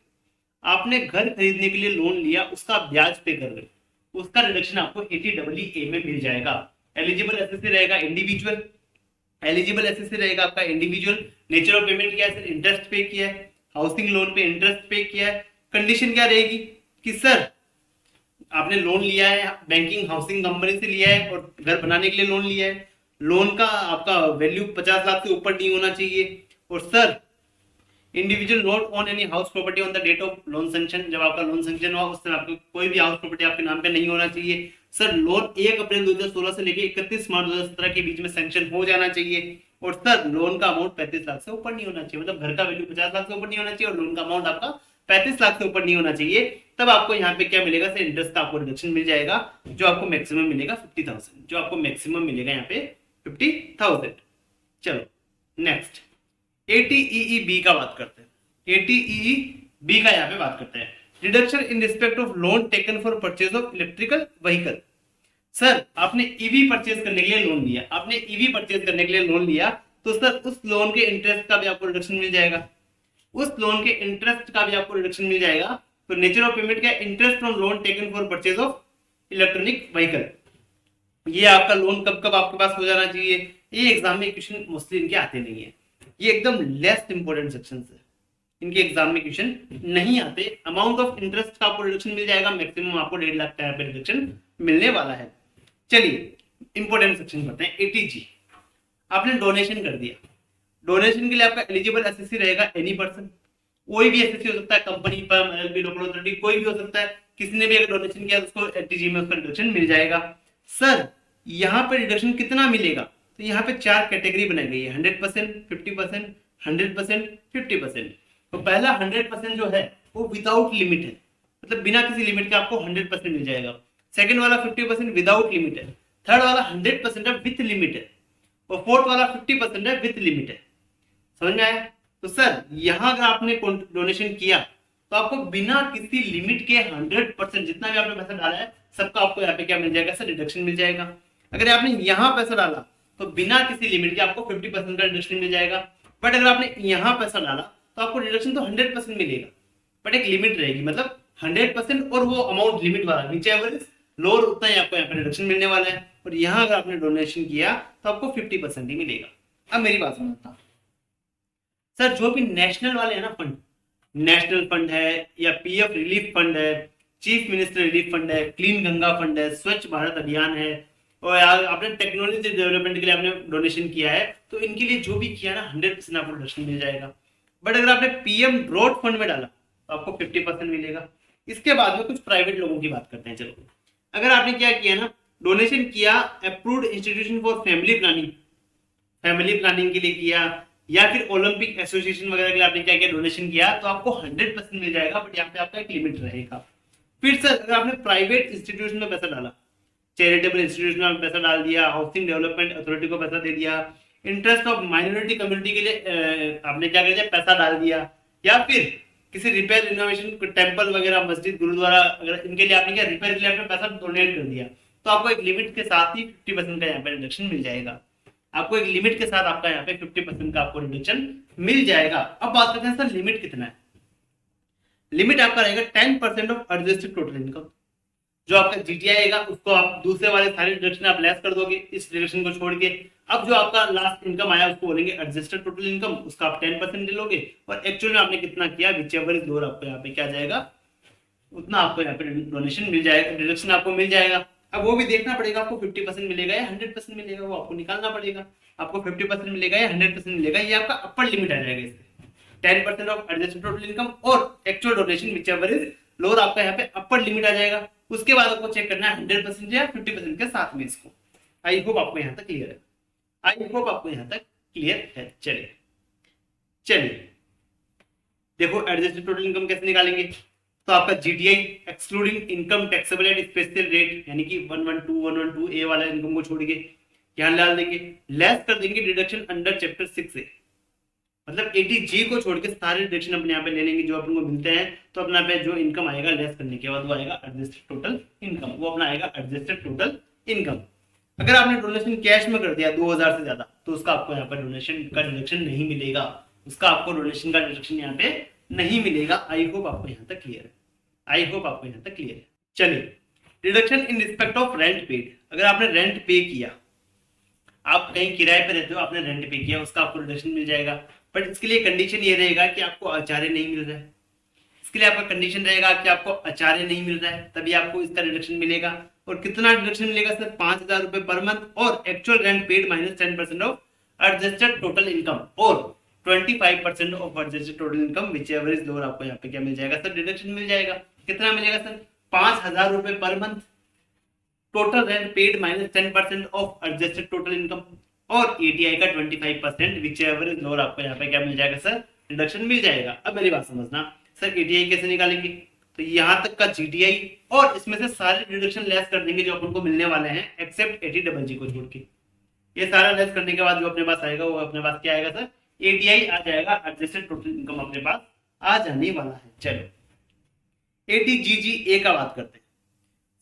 आपने घर खरीदने के लिए लोन लिया, उसका ब्याज पे कर रहे हो, उसका रिडक्शन आपको 80EE में मिल जाएगा। एलिजिबल एसएससी रहेगा इंडिविजुअल। एलिजिबल एसएससी रहेगा आपका इंडिविजुअल। नेचर ऑफ पेमेंट क्या है सर, इंटरेस्ट पे किया है, हाउसिंग लोन पे इंटरेस्ट पे किया है। कंडीशन क्या रहेगी कि सर आपने लोन लिया है, बैंकिंग हाउसिंग कंपनी से लिया है और घर बनाने के लिए लोन लिया है, लोन का आपका वैल्यू 50 लाख से ऊपर नहीं होना चाहिए, और sir individual not on any house property on the date of loan sanction. जब आपका लोन सैंक्शन हुआ उस समय आपको कोई भी हाउस प्रॉपर्टी आपके नाम पे नहीं होना चाहिए। सर लोन 1 अप्रैल 2016 से लेकर 31 मार्च 2017 के बीच में सैंक्शन हो जाना चाहिए, और सर लोन का अमाउंट 35 लाख से ऊपर नहीं होना चाहिए। मतलब घर का वैल्यू 50 लाख से ऊपर नहीं होना चाहिए और लोन का अमाउंट आपका 35 लाख से ऊपर नहीं होना चाहिए। तब आपको यहाँ पे क्या मिलेगा सर, इंटरेस्ट का आपको रिडक्शन मिल जाएगा, जो आपको मैक्सिमम मिलेगा 50,000। जो आपको मैक्सिमम मिलेगा यहाँ पे 50,000। चलो नेक्स्ट 80EE का बात करते हैं। 80EE का यहाँ पे बात करते हैं, reduction in respect of loan taken for purchase of electrical vehicle. Sir आपने ईवी परचेज करने के लिए लोन लिया, आपने ईवी परचेज करने के लिए लोन लिया, तो सर उस लोन के इंटरेस्ट का भी आपको रिडक्शन मिल जाएगा, उस लोन के इंटरेस्ट का भी आपको रिडक्शन मिल जाएगा। तो नेचर ऑफ पेमेंट क्या, interest on loan taken for purchase of electronic vehicle. ये आपका लोन कब कब आपके पास हो जाना चाहिए, ये एग्जाम में क्वेश्चन मोस्टली इनके आते नहीं है, ये एकदम लेस इंपॉर्टेंट सेक्शन है, इनके एग्जाम में क्वेश्चन नहीं आते। अमाउंट ऑफ इंटरेस्ट का आपको रिडक्शन मिल जाएगा, मैक्सिमम आपको 1.5 लाख का रिडक्शन मिलने वाला है। चलिए इंपॉर्टेंट सेक्शन करते हैं 80G। आपने डोनेशन कर दिया, डोनेशन के लिए आपका एलिजिबल एसएससी रहेगा एनी पर्सन, कोई भी एसएससी हो सकता है, company, firm, LLP, local authority, कोई भी हो सकता है। किसी ने भी अगर डोनेशन किया तो उसको 80G में उसका रिडक्शन मिल जाएगा। सर यहाँ पे रिडक्शन कितना मिलेगा, तो यहाँ पे 4 कैटेगरी बनाई गई है, 100%, 50%, 100%, 50%। तो पहला 100% जो है वो विदाउट लिमिट है, मतलब बिना किसी लिमिट के आपको 100% मिल जाएगा। सेकंड वाला 50% विदाउट लिमिट है, थर्ड वाला 100% है विथ लिमिट है, और फोर्थ वाला 50% है विथ लिमिट है। समझ में आया? तो सर यहां अगर आपने डोनेशन किया तो आपको बिना किसी लिमिट के 100% जितना भी आपने पैसा डाला है सबका आपको यहाँ पे क्या मिल जाएगा सर, रिडक्शन मिल जाएगा। अगर आपने यहाँ पैसा डाला तो बिना किसी लिमिट के आपको 50% का रिडक्शन मिल जाएगा। बट अगर आपने यहाँ पैसा डाला तो आपको रिडक्शन तो 100% मिलेगा, बट एक लिमिट रहेगी, मतलब 100% और वो अमाउंट लिमिट वाला नीचे एवरेज लोअर उतना ही आपको यहाँ पे रिडक्शन मिलने वाला है। और यहाँ अगर आपने डोनेशन किया तो आपको 50% ही मिलेगा। अब मेरी बात समझता सर, जो भी नेशनल वाले हैं ना फंड, नेशनल फंड है या पीएफ रिलीफ फंड है, चीफ मिनिस्टर रिलीफ फंड है, क्लीन गंगा फंड है, स्वच्छ भारत अभियान है, और आपने टेक्नोलॉजी डेवलपमेंट के लिए आपने डोनेशन किया है, तो इनके लिए जो भी किया ना 100% आपको डोनेशन मिल जाएगा। बट अगर आपने पीएम ब्रॉड फंड में डाला तो आपको 50% मिलेगा। इसके बाद में कुछ प्राइवेट लोगों की बात करते हैं। चलो, अगर आपने क्या किया ना, डोनेशन किया approved institution for family planning, family planning के लिए किया, या फिर ओलंपिक एसोसिएशन वगैरह के लिए आपने क्या किया, डोनेशन किया, तो आपको 100% मिल जाएगा, बट यहाँ पे आपका एक लिमिट रहेगा। फिर सर अगर आपने प्राइवेट इंस्टीट्यूशन में पैसा डाला, चैरिटेबल इंस्टीट्यूशन में पैसा डाल दिया, हाउसिंग डेवलपमेंट अथॉरिटी को पैसा दे दिया, इंटरेस्ट ऑफ माइनॉरिटी कम्युनिटी के लिए आपने क्या कर दिया, पैसा डाल दिया, या फिर किसी रिपेयर रिनोवेशन टेम्पल वगैरह मस्जिद गुरुद्वारा अगर इनके लिए आपने क्या रिपेयर के लिए आपने पैसा डोनेट कर दिया, तो आपको एक लिमिट के साथ ही 50% का यहाँ पे रिडक्शन मिल जाएगा। आपको एक लिमिट के साथ आपका यहाँ पे 50% का आपको रिडक्शन मिल जाएगा। अब बात करते हैं सर लिमिट कितना है। लिमिट आपका रहेगा 10% ऑफ एडजस्टेड टोटल इनकम। जो आपका जीटीआई आएगा उसको आप दूसरे वाले सारे डिडक्शन आप लेस कर दोगे इस डिडक्शन को छोड़ के। अब जो आपका लास्ट इनकम आया उसको बोलेंगे एडजस्टेड टोटल इनकम, उसका आप 10% ले लोगे, और एक्चुअल में आपने कितना किया विच एवर इज लोअर आपको यहाँ पे क्या जाएगा, उतना आपको यहाँ पे डोनेशन मिल जाएगा, डिडक्शन आपको मिल जाएगा। अब वो भी देखना पड़ेगा आपको 50% मिलेगा या 100% मिलेगा, वो आपको निकालना पड़ेगा। आपको 50% मिलेगा या 100% मिलेगा, ये आपका अपर लिमिट आ जाएगा इससे। 10% ऑफ एडजस्टेड टोटल इनकम और actual donation which ever is lower आपका यहाँ पे अपर लिमिट आ जाएगा। उसके बाद आपको चेक करना है 100% या 50% के साथ में इसको। आई होप आपको यहाँ तक क्लियर है, आई होप आपको यहाँ तक क्लियर है। चलिए देखो एडजस्टेड टोटल इनकम कैसे निकालेंगे। तो आपका GTI excluding income taxable at special rate, यानी कि 112 ए वाला इनकम को छोड़ के यहाँ डाल देंगे, लेस कर देंगे डिडक्शन अंडर चैप्टर 6 ए, मतलब 80G को छोड़ के सारे डिडक्शन अपने यहाँ पे ले लेंगे जो अपन को मिलते हैं। तो अपना पे जो इनकम आएगा लेस करने के बाद वो आएगा एडजस्टेड टोटल इनकम, वो अपना आएगा एडजस्टेड टोटल इनकम। अगर आपने डोनेशन कैश में कर दिया 2000 से ज्यादा तो उसका आपको यहाँ पर डोनेशन का डिडक्शन नहीं मिलेगा, उसका आपको डोनेशन का डिडक्शन यहाँ पे नहीं मिलेगा। आई होप आपको यहाँ तक क्लियर है, आई होप आपको यहाँ तक क्लियर है। चलिए deduction in respect of rent paid, अगर आपने रेंट पे किया, आप कहीं किराए पे रहते हो, आपने रेंट पे किया, उसका आपको रिडक्शन मिल जाएगा। बट इसके लिए कंडीशन ये रहेगा कि आपको आचार्य नहीं मिल रहा है, इसके लिए आपका कंडीशन रहेगा कि आपको आचार्य नहीं मिल रहा है, तभी आपको इसका रिडक्शन मिलेगा। और कितना रिडक्शन मिलेगा सर, 5000 रुपए पर मंथ, और actual rent paid minus 10% of adjusted total income, और 25% of adjusted total income which ever is lower, आपको यहाँ पे क्या मिल जाएगा सर, डिडक्शन मिल जाएगा। कितना मिलेगा सर, 5000 रुपए per month, total rent paid minus 10% of adjusted total income, और एटीआई का 25% विच एवर इज लोअर, आपको यहाँ पे क्या मिल जाएगा सर, रिडक्शन मिल जाएगा। अब मेरी बात समझना सर, एटीआई कैसे निकालेंगे। तो यहाँ तक का जीटीआई और इसमें से सारे डिडक्शन लेस कर देंगे जो अपन को मिलने वाले हैं, एक्सेप्ट 80GG को छोड़ के। ये सारा लेस करने के बाद जो अपने पास आएगा वो अपने पास क्या आएगा सर, एटीआई आ जाएगा, एडजस्टेड टोटल इनकम अपने पास आ जाने वाला है। चलो 80GG का बात करते हैं।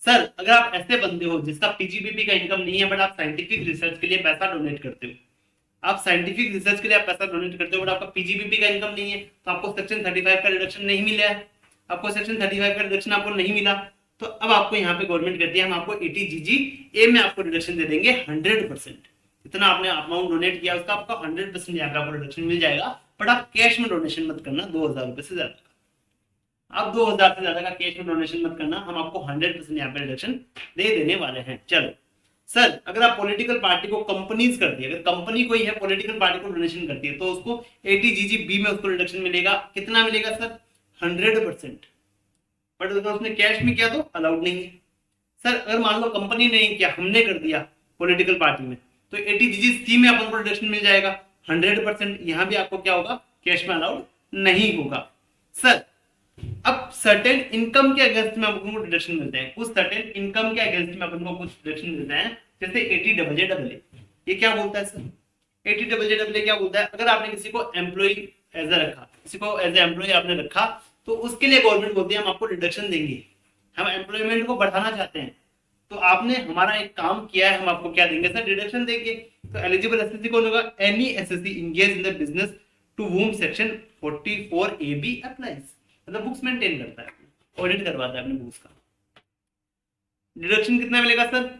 सर अगर आप ऐसे बंदे हो जिसका पीजीबीपी का इनकम नहीं है बट आप साइंटिफिक रिसर्च के लिए पैसा डोनेट करते हो, आप साइंटिफिक रिसर्च के लिए आप पैसा डोनेट करते हो बट आपका पीजीबीपी का इनकम नहीं है, तो आपको सेक्शन 35 का रिडक्शन नहीं मिला है, आपको सेक्शन 35 का रिडक्शन आपको नहीं मिला, तो अब आपको यहाँ पे गवर्नमेंट कहती है हम आपको 80GG में आपको रिडक्शन दे देंगे 100%। इतना आपने अमाउंट डोनेट किया उसका आपका 100% यहाँ पे आपको रिडक्शन मिल जाएगा। बट आप कैश में डोनेशन मत करना 2000 रुपए से ज्यादा, आप 2000 से ज्यादा का कैश में डोनेशन मत करना, हम आपको 100% यहाँ पे रिडक्शन दे देने वाले हैं। चलो सर अगर आप पॉलिटिकल पार्टी को कंपनीज करती है, अगर कंपनी कोई है पॉलिटिकल पार्टी को डोनेशन करती है तो उसको 80GG में उसको रिडक्शन मिलेगा। कितना मिलेगा सर, 100%। बट अगर उसने कैश में किया तो अलाउड नहीं है। सर अगर मान लो कंपनी ने किया, हमने कर दिया पॉलिटिकल पार्टी में, तो 80GG में अपन को रिडक्शन मिल जाएगा 100%। यहाँ भी आपको क्या होगा, कैश में अलाउड नहीं होगा। सर अब सर्टेन इनकम के अगेंस्ट में अपन को डिडक्शन मिलते हैं, कुछ सर्टेन इनकम के अगेंस्ट में अपन को कुछ डिडक्शन मिलते हैं, जैसे 80 ये क्या बोलता है सर? 80 क्या बोलता है, अगर आपने किसी को एम्प्लॉय एज रखा, किसी को एज एम्प्लॉय आपने रखा, तो उसके लिए गवर्नमेंट बोलती है हम आपको डिडक्शन देंगे, हम एम्प्लॉयमेंट को बढ़ाना चाहते हैं, तो आपने हमारा एक काम किया है, हम आपको क्या देंगे सर? डिडक्शन देंगे। तो एलिजिबल एसएससी कौन होगा? Any SSC engage in the business to whom section 44AB applies, मतलब बुक्स मेंटेन करता है, ऑडिट करवाता है अपने बुक्स का। डिडक्शन कितना मिलेगा सर?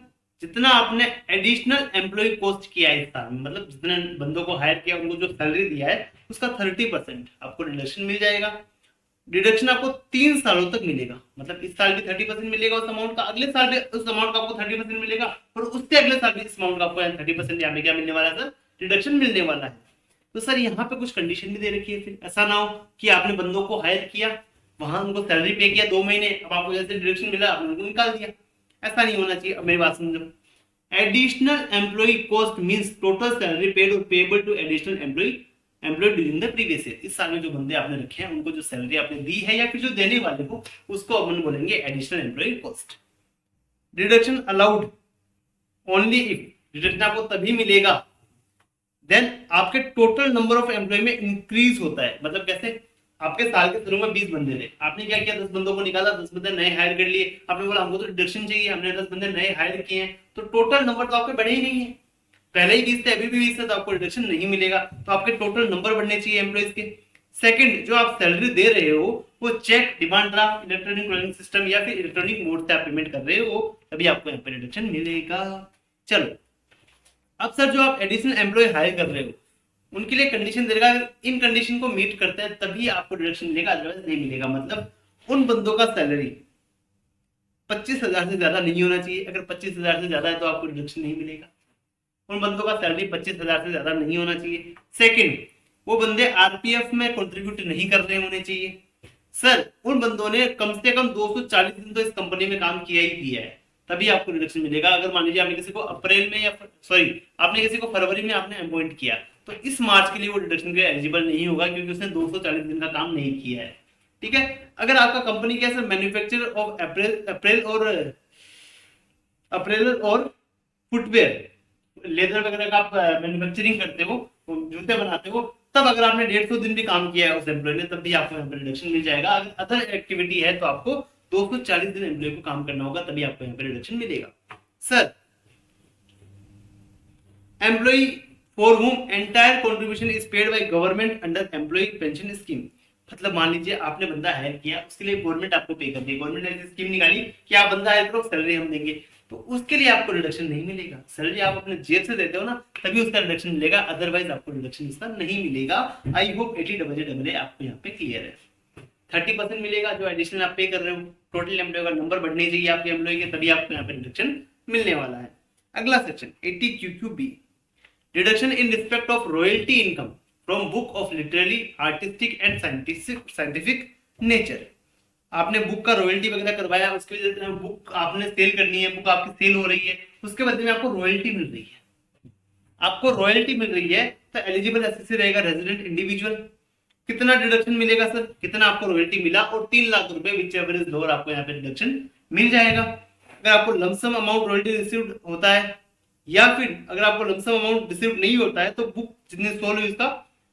जितना आपने एडिशनल एम्प्लॉय कॉस्ट किया है इस साल में, मतलब जितने बंदों को हायर किया, उनको जो सैलरी दिया है, उसका 30% आपको डिडक्शन मिल जाएगा। डिडक्शन आपको 3 सालों तक मिलेगा, मतलब इस साल भी 30% मिलेगा उस अमाउंट का, अगले साल भी उस अमाउंट का आपको 30% मिलेगा, और उससे अगले साल भी इस अमाउंट का आपको 30% यहाँ पे क्या मिलने वाला है सर? डिडक्शन मिलने वाला है। तो सर यहाँ पे कुछ कंडीशन भी दे रखी है, फिर ऐसा ना हो कि आपने बंदों को हायर किया, वहां उनको सैलरी पे किया 2 महीने, अब आपको जैसे डिडक्शन मिला आपने उनको निकाल दिया, ऐसा नहीं होना चाहिए। अब मेरी बात समझो, additional employ cost means total salary paid और payable to additional employ during the previous year. इस साल में जो बंदे आपने रखे हैं, उनको जो सैलरी आपने दी है या फिर जो देने वाले हो, उसको अपन बोलेंगे additional employ cost. Deduction allowed only if, deduction आपको तभी मिलेगा देन आपके टोटल नंबर ऑफ एम्प्लॉय में इंक्रीज होता है। मतलब कैसे? आपके साल के शुरू में 20 बंदे थे, आपने क्या किया? 10 बंदों को निकाला, 10 बंदे नए हायर कर लिए, आपने बोला हमको तो डिडक्शन चाहिए, हमने 10 बंदे नए हायर किए हैं, तो टोटल नंबर तो आपके बढ़े ही नहीं है। पहले ही 20 थे, अभी भी 20 थे, तो आपको डिडक्शन नहीं मिलेगा, तो आपके टोटल नंबर बढ़ने चाहिए एम्प्लॉयज के। सेकंड, जो आप सैलरी दे रहे हो वो cheque, demand draft, electronic clearing system या फिर इलेक्ट्रॉनिक मोड से आप पेमेंट कर रहे हो, तभी आपको यहाँ पे डिडक्शन मिलेगा। चलो, अब सर जो आप एडिशनल एम्प्लॉय हायर कर रहे हो, उनके लिए कंडीशन देगा, अगर इन कंडीशन को मीट करते हैं तभी आपको डिडक्शन मिलेगा, अदरवाइज नहीं मिलेगा। मतलब उन बंदों का सैलरी 25,000 से ज्यादा नहीं होना चाहिए, अगर 25,000 से ज्यादा है तो आपको डिडक्शन नहीं मिलेगा। उन बंदों का सैलरी 25,000 से ज्यादा नहीं होना चाहिए। सेकंड, वो बंदे आरपीएफ में कंट्रीब्यूट नहीं कर रहे होने चाहिए। सर, उन बंदों ने कम से कम 240 दिन तो इस कंपनी में काम किया ही किया है, तभी आपको रिडक्शन मिलेगा। अगर मान लीजिए आपने किसी को अप्रैल में या सॉरी आपने किसी को फरवरी में आपने अपॉइंट किया, तो इस मार्च के लिए वो डिडक्शन के लिए एलिजिबल नहीं होगा, क्योंकि उसने 240 दिन का काम नहीं किया है। ठीक है। अगर आपका कंपनी क्या सर मैन्युफैक्चर ऑफ अप्रैल और फुटवेयर, लेदर वगैरह का आप मैन्युफैक्चरिंग करते हो, जूते बनाते हो, तब अगर आपने 150 दिन भी काम किया है उस एम्प्लॉय ने, तब भी आपको यहाँ पर रिडक्शन मिल जाएगा। अगर अदर एक्टिविटी है तो आपको 240 दिन एम्प्लॉय को काम करना होगा, तभी आपको यहाँ पर रिडक्शन मिलेगा। Sir, employ for whom entire contribution is paid by government under employee pension scheme, मतलब मान लीजिए आपने बंदा हायर किया, उसके लिए गवर्नमेंट आपको पे करती है, गवर्नमेंट ने स्कीम निकाली कि आप बंदा हायर करो, सैलरी हम देंगे, तो उसके लिए आपको रिडक्शन नहीं मिलेगा। सैलरी आप अपने जेब से देते हो ना, तभी उसका रिडक्शन मिलेगा, अदरवाइज आपको रिडक्शन इसका नहीं मिलेगा। आई होप 80 आपको यहाँ पे क्लियर है। 30% मिलेगा जो एडिशनल आप पे कर रहे हो, टोटल एम्प्लॉय का नंबर बढ़ने चाहिए आपके एम्प्लॉय के, तभी आपको यहाँ पे रिडक्शन मिलने वाला है। अगला section 80QQB, deduction in respect of royalty income from book of literary, artistic and scientific nature. आपने बुक का रॉयल्टी वगैरह करवाया, उसके वजह से बुक आपने सेल करनी है, बुक आपकी सेल हो रही है, उसके बदले में आपको रॉयल्टी मिल रही है। आपको रॉयल्टी मिल रही है तो एलिजिबल एसएससी रहेगा रेजिडेंट इंडिविजुअल। कितना डिडक्शन मिलेगा सर? कितना आपको रॉयल्टी मिला और 3 लाख रुपए विच एवर इज लोअर, आपको यहाँ पे डिडक्शन मिल जाएगा। अगर आपको लमसम अमाउंट रॉयल्टी रिसीव्ड होता है, या फिर अगर आपको लमसम अमाउंट रिसीव नहीं होता है, तो बुक जितनी सोल हुई उसका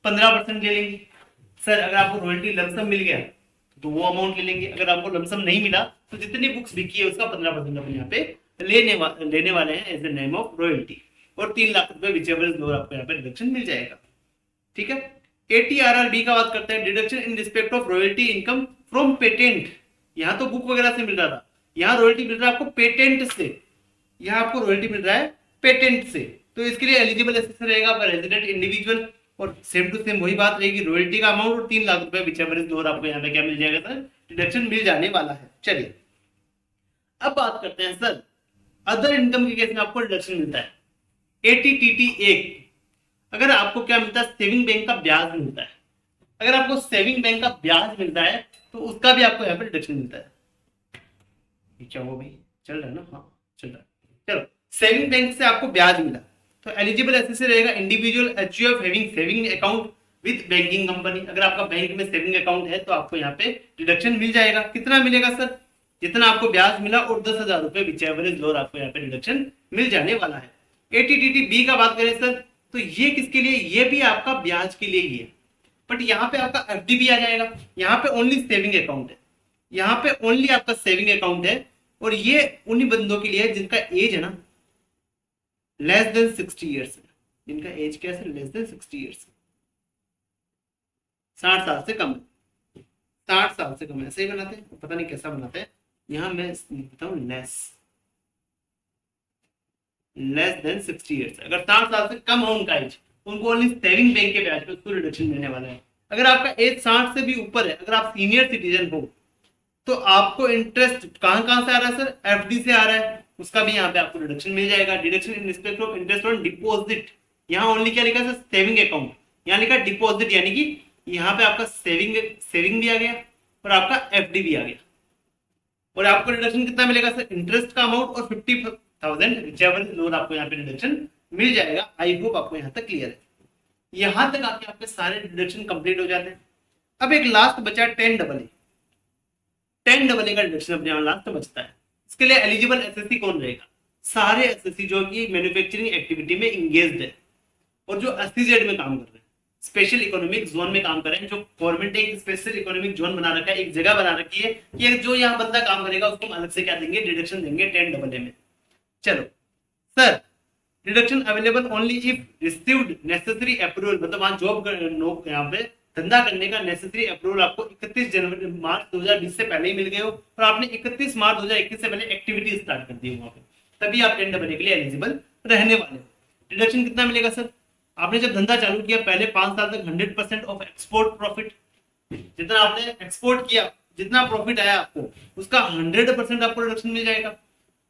15% ले लेंगे। सर, अगर आपको रॉयल्टी लमसम मिल गया तो वो अमाउंट ले लेंगे, अगर आपको लमसम नहीं मिला तो जितनी बुक्स बिकी है उसका 15% अपन यहाँ पे लेने वाले हैं as a name of royalty, और 3 लाख रुपए विचेवर आपको यहाँ पे डिडक्शन मिल जाएगा। ठीक है। 80RRB का बात करते हैं, deduction in respect of royalty income from patent. यहाँ तो बुक वगैरह से मिल रहा था, यहाँ रॉयल्टी मिल रहा है आपको पेटेंट से, यहाँ आपको रॉयल्टी मिल रहा है पेटेंट से, तो इसके लिए एलिजिबल एसेसर रहेगा आपका रेजिडेंट इंडिविजुअल, और सेम टू सेम वही बात रहेगी, रॉयल्टी का अमाउंट और 3 लाख रुपए विचेवर इज लोअर, आपको यहाँ पे क्या मिल जाएगा सर? डिडक्शन मिल जाने वाला है। चलिए अब बात करते हैं सर अदर इनकम के केस में आपको डिडक्शन मिलता है। 80TT1, अगर आपको क्या मिलता है? सेविंग बैंक का ब्याज मिलता है। अगर आपको सेविंग बैंक का ब्याज मिलता है तो उसका भी आपको यहाँ पे डिडक्शन मिलता है। क्या हुआ भाई? चल रहा है ना? हाँ चल रहा है। चलो, सेविंग बैंक से आपको ब्याज मिला तो एलिजिबल एसएससी रहेगा individual HUF having saving account with banking company. अगर आपका बैंक में सेविंग अकाउंट है तो आपको यहाँ पे डिडक्शन मिल जाएगा। कितना मिलेगा सर? जितना आपको ब्याज मिला और 10,000 रुपए विच एवर इज लोअर आपको यहाँ पे डिडक्शन मिल जाने वाला है। एटीटीटी बी का बात करें सर तो ये किसके लिए? ये भी आपका ब्याज के लिए ही है, बट यहाँ पे आपका एफडी भी आ जाएगा। यहाँ पे ओनली सेविंग अकाउंट है, यहाँ पे ओनली आपका सेविंग अकाउंट है, और ये उन्हीं बंदों के लिए है जिनका एज है ना लेस देन 60 ईयर्स है। जिनका एज क्या है? लेस देन 60 ईयर्स, 60 साल से कम है। 60 साल से कम ऐसे ही बनाते हैं, पता नहीं कैसा बनाते हैं। यहाँ मैं लिखता हूँ लेस देन 60 ईयर्स। अगर 60 साल से कम हो उनका एज, उनको ओनली सेविंग बैंक के ब्याज पे उसको रिडक्शन मिलने वाला है। अगर आपका एज 60 से भी ऊपर है, अगर आप सीनियर सिटीजन हो, तो आपको इंटरेस्ट कहां कहां से आ रहा है सर? एफडी से आ रहा है, उसका भी यहाँ पे आपको रिडक्शन मिल जाएगा। Deduction in respect of interest on deposit, यहाँ ओनली क्या लिखा है सर? सेविंग अकाउंट, यहाँ लिखा डिपॉजिट, यानी कि यहाँ पे आपका सेविंग भी आ गया और आपका एफडी भी आ गया। और आपको रिडक्शन कितना मिलेगा सर? इंटरेस्ट का अमाउंट और 50,000 विचएवर इज लोअर आपको यहाँ पे रिडक्शन मिल जाएगा। आई होप आपको यहाँ तक क्लियर है। यहाँ तक आके आपके सारे डिडक्शन कंप्लीट हो जाते हैं। अब एक लास्ट बचा 10AA। 10AA का डिडक्शन अपने यहाँ लास्ट बचता है। इसके लिए एलिजिबल एसएससी कौन रहेगा? सारे एसएससी जो कि मैन्युफैक्चरिंग एक्टिविटी में इंगेज्ड है और जो एसईजेड में काम कर रहे हैं, स्पेशल इकोनॉमिक जोन में काम कर रहे हैं। जो गवर्नमेंट ने एक स्पेशल इकोनॉमिक जोन बना रखा है, एक जगह बना रखी है कि जो यहाँ बंदा काम करेगा उसको अलग से क्या देंगे? डिडक्शन देंगे 10AA में। चलो sir, deduction available only if received necessary approval, मतलब वहां जॉब यहाँ पे धंधा करने का नेसेसरी अप्रूवल आपको 31 मार्च 2020 से पहले ही मिल गए हो और आपने 31 मार्च 2021 से पहले एक्टिविटी स्टार्ट कर दी हो वहां पे, तभी आप 10AA के लिए एलिजिबल रहने वाले हो। डिडक्शन कितना मिलेगा सर? आपने जब धंधा चालू किया पहले 5 साल तक 100% ऑफ एक्सपोर्ट प्रॉफिट, जितना आपने एक्सपोर्ट किया, जितना प्रॉफिट आया आपको, उसका 100% आपको रिडक्शन मिल जाएगा।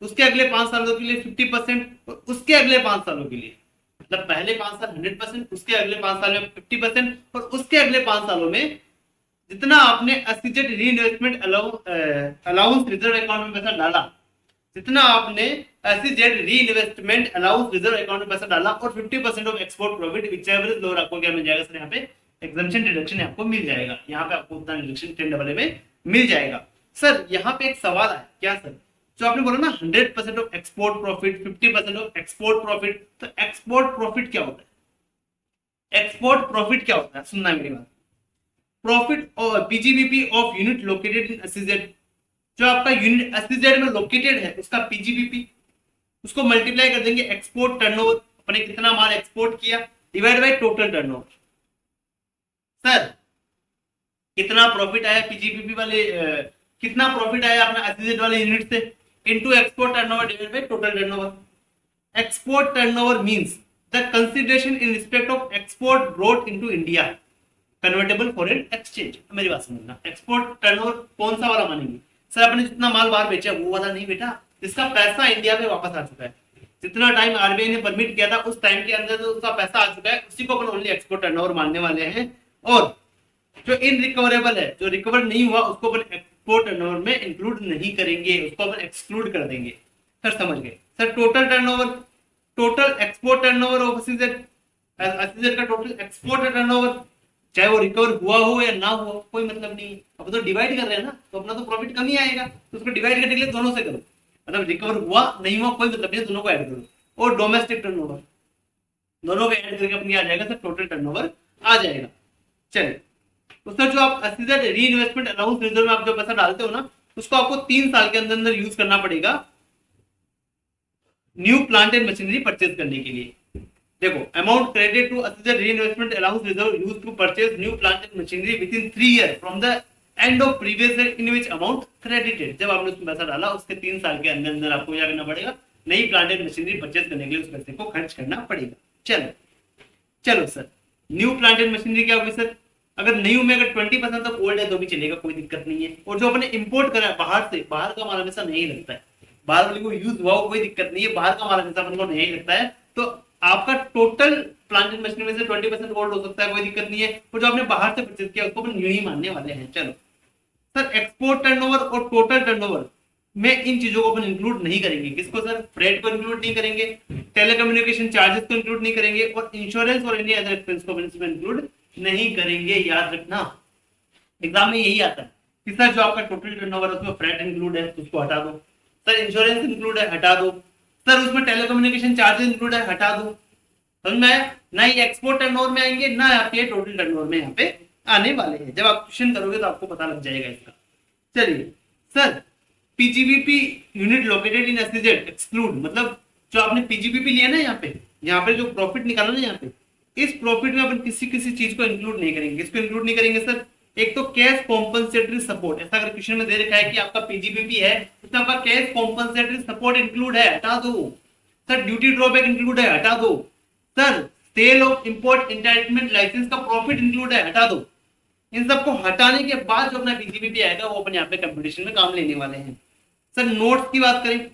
उसके अगले 5 सालों के लिए 50% और उसके अगले 5 सालों के लिए, मतलब पहले 5 साल 100%, उसके अगले 5 साल में 50% और उसके अगले 5 सालों में जितना आपने SEZ reinvestment allowance reserve account में पैसा डाला, जितना आपने SEZ reinvestment allowance reserve account में पैसा डाला और 50% of export profit whichever is lower, आपको क्या मिल जाएगा सर? यहाँ पे एग्जम्पशन डिडक्शन आपको मिल जाएगा। यहाँ पे आपको उतना डिडक्शन 10AA में मिल जाएगा। सर यहाँ पे एक सवाल है, क्या सर? जो आपने बोला ना 100% of export profit, 50% of export profit, तो एक्सपोर्ट प्रॉफिट क्या होता है? एक्सपोर्ट प्रॉफिट क्या होता है? सुनना मेरी बात। प्रॉफिट और PGBP of unit located in SEZ, जो आपका यूनिट एसईजेड में लोकेटेड है उसका पीजीबीपी, उसको मल्टीप्लाई कर देंगे एक्सपोर्ट टर्नओवर, अपने कितना माल एक्सपोर्ट किया, divide by total turnover. Sir कितना प्रॉफिट आया पीजीबीपी वाले कितना प्रॉफिट आया अपना एसईजेड वाले यूनिट से, into export turnover divided by total turnover. Export turnover means the consideration in respect of export brought into India convertible foreign exchange. मेरी बात समझना, एक्सपोर्ट टर्नओवर कौन सा वाला मानेंगे? सर आपने जितना माल बाहर बेचा वो वाला नहीं बेटा, जिसका पैसा इंडिया में वापस आ चुका है। जितना टाइम आरबीआई ने परमिट किया था उस टाइम के अंदर जो उसका पैसा आ चुका है उसी को अपन ओनली एक्सपोर्ट टर्नओवर मानने वाले हैं। और जो इनरिकवरेबल है, जो रिकवर नहीं हुआ, उसको अपन एक्सपोर्ट टर्नओवर में इंक्लूड नहीं करेंगे, उसको अपन एक्सक्लूड कर देंगे। सर समझ गए? Sir total turnover, total export turnover of SEZ का टोटल एक्सपोर्ट टर्नओवर, चाहे वो रिकवर हुआ हो या ना हो कोई मतलब नहीं है। अब तो डिवाइड कर रहे हैं ना, तो अपना तो प्रॉफिट कम ही आएगा, तो उसको डिवाइड करने के लिए दोनों से करो, मतलब रिकवर हुआ नहीं हुआ कोई मतलब नहीं, दोनों को ऐड करो। और डोमेस्टिक टर्नओवर, दोनों को ऐड करके अपनी आ जाएगा सर टोटल टर्नओवर आ जाएगा। चलिए तो सर जो आप SEZ reinvestment allowance reserve में आप जो पैसा डालते हो ना, उसको आपको 3 साल के अंदर यूज करना पड़ेगा new plant and machinery purchase करने के लिए। देखो, amount credit to SEZ reinvestment allowance reserve used to purchase new plant and machinery within 3 year from the end of previous year in which amount credited. जब आपने उसमें पैसा डाला उसके 3 साल के अंदर अंदर आपको क्या करना पड़ेगा? नई प्लांट एंड मशीनरी परचेज करने के लिए उस पैसे को खर्च करना पड़ेगा। चलो sir, new plant and machinery क्या होगी सर? अगर न्यू में अगर 20% तक ओल्ड है तो भी चलेगा, कोई दिक्कत नहीं है। और जो अपने इंपोर्ट करा है बाहर से, बाहर का माल हमेशा नहीं लगता है, बाहर वाले को यूज हुआ कोई दिक्कत नहीं है, बाहर का माल हमेशा अपन को नहीं लगता है, तो आपका टोटल प्लांट एंड मशीनरी में से 20% ओल्ड हो सकता है, कोई दिक्कत नहीं है। और जो आपने बाहर से परचेज किया उसको अपन न्यू ही मानने वाले हैं। चलो सर, एक्सपोर्ट टर्नओवर और टोटल टर्नओवर में इन चीजों को अपन इंक्लूड नहीं करेंगे। किसको सर? फ्रेट को इंक्लूड नहीं करेंगे, टेलीकम्युनिकेशन चार्जेस को इंक्लूड नहीं करेंगे और इंश्योरेंस और एनी अदर एक्सपेंस को इसमें इंक्लूड नहीं करेंगे, याद रखना। एग्जाम में यही आता है कि सर जो आपका टोटल टर्नओवर है उसमें फ्रेट इंक्लूड है तो उसको हटा दो, सर इंश्योरेंस इंक्लूड है हटा दो, सर उसमें टेलीकम्युनिकेशन चार्जेस इंक्लूड है हटा दो। समझ में आया? ना ये एक्सपोर्ट टर्नओवर में आएंगे ना आपके टोटल टर्नओवर में यहाँ पे आने वाले हैं। जब आप क्वेश्चन करोगे तो आपको पता लग जाएगा इसका। चलिए sir, PGBP unit located in SEZ exclude, मतलब जो आपने पीजीबीपी लिया ना यहाँ पे जो प्रॉफिट निकाला ना यहाँ पे, इस प्रॉफिट में अपन किसी किसी चीज को इंक्लूड नहीं करेंगे। किसको इंक्लूड नहीं करेंगे सर? एक तो कैश कॉम्पनसेटरी सपोर्ट, ऐसा अगर क्वेश्चन में दे रखा है कि आपका पीजीबीपी है तो आपका कैश कॉम्पनसेटरी सपोर्ट इंक्लूड है, हटा दो। सर ड्यूटी ड्रॉबैक इंक्लूड है, हटा दो। Sir sale of import entitlement licence का प्रॉफिट इंक्लूड है, हटा दो। इन सबको हटाने के बाद जो अपना पीजीबीपी आएगा वो अपन यहाँ पे कंपटीशन में काम लेने वाले हैं। सर नोट्स की बात करें,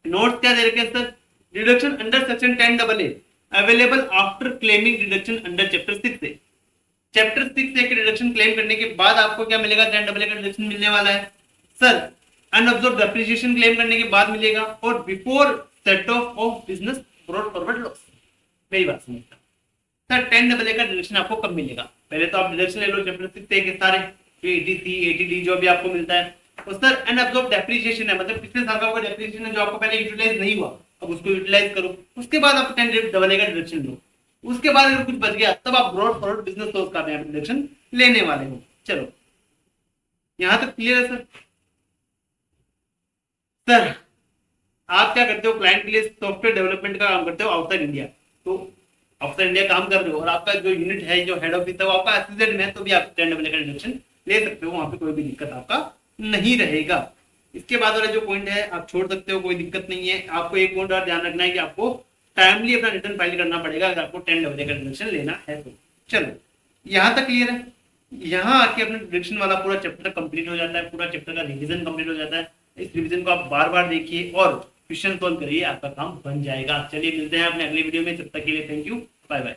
नोट्स क्या दे रखे हैं sir? Deduction under section 10AA available after claiming deduction under chapter 6 से। चैप्टर 6 के डिडक्शन क्लेम करने के बाद आपको क्या मिलेगा? 10AA का डिडक्शन मिलने वाला है। सर अनअब्जॉर्ब डेप्रिसिएशन क्लेम करने के बाद मिलेगा, और before set of business brought forward loss. मेरी बात समझता सर 10AA का डिडक्शन आपको कब मिलेगा? पहले तो आप डिडक्शन ले लो चैप्टर 6 के सारे, एटीसी एटीडी जो भी आपको मिलता है। तो सर अनअब्जॉर्ब डेप्रिसिएशन है, मतलब पिछले साल का डेप्रिसिएशन है जो आपको पहले यूटिलाइज नहीं हुआ, अब उसको यूटिलाइज करो, उसके बाद आप 10AA का डिडक्शन लो। उसके बाद अगर कुछ बच गया तब आप ब्रॉड फॉरवर्ड बिजनेस लॉस का डिडक्शन लेने वाले हो। चलो यहां तक क्लियर है सर? सर आप क्या करते हो? क्लाइंट के लिए सॉफ्टवेयर डेवलपमेंट का काम करते हो आउटसाइड इंडिया, तो आउटसाइड इंडिया काम कर रहे हो और आपका जो यूनिट है, जो हेड ऑफिस है वो आपका एसईजेड में है, तो भी आप 10AA का डिडक्शन ले सकते हो, वहां पे कोई भी दिक्कत आपका नहीं रहेगा। इसके बाद वाला जो पॉइंट है आप छोड़ सकते हो, कोई दिक्कत नहीं है। आपको एक पॉइंट और ध्यान रखना है कि आपको टाइमली अपना रिटर्न फाइल करना पड़ेगा अगर आपको 10AA का डिडक्शन लेना है तो। चलो यहां तक क्लियर है? यहाँ आके अपना डिडक्शन वाला पूरा चैप्टर कंप्लीट हो जाता है, पूरा चैप्टर का रिवीजन कंप्लीट हो जाता है। इस रिवीजन को आप बार बार देखिए और क्वेश्चन सॉल्व करिए, आपका काम बन जाएगा। चलिए मिलते हैं अपने अगले वीडियो में, तब तक के लिए थैंक यू, बाय बाय।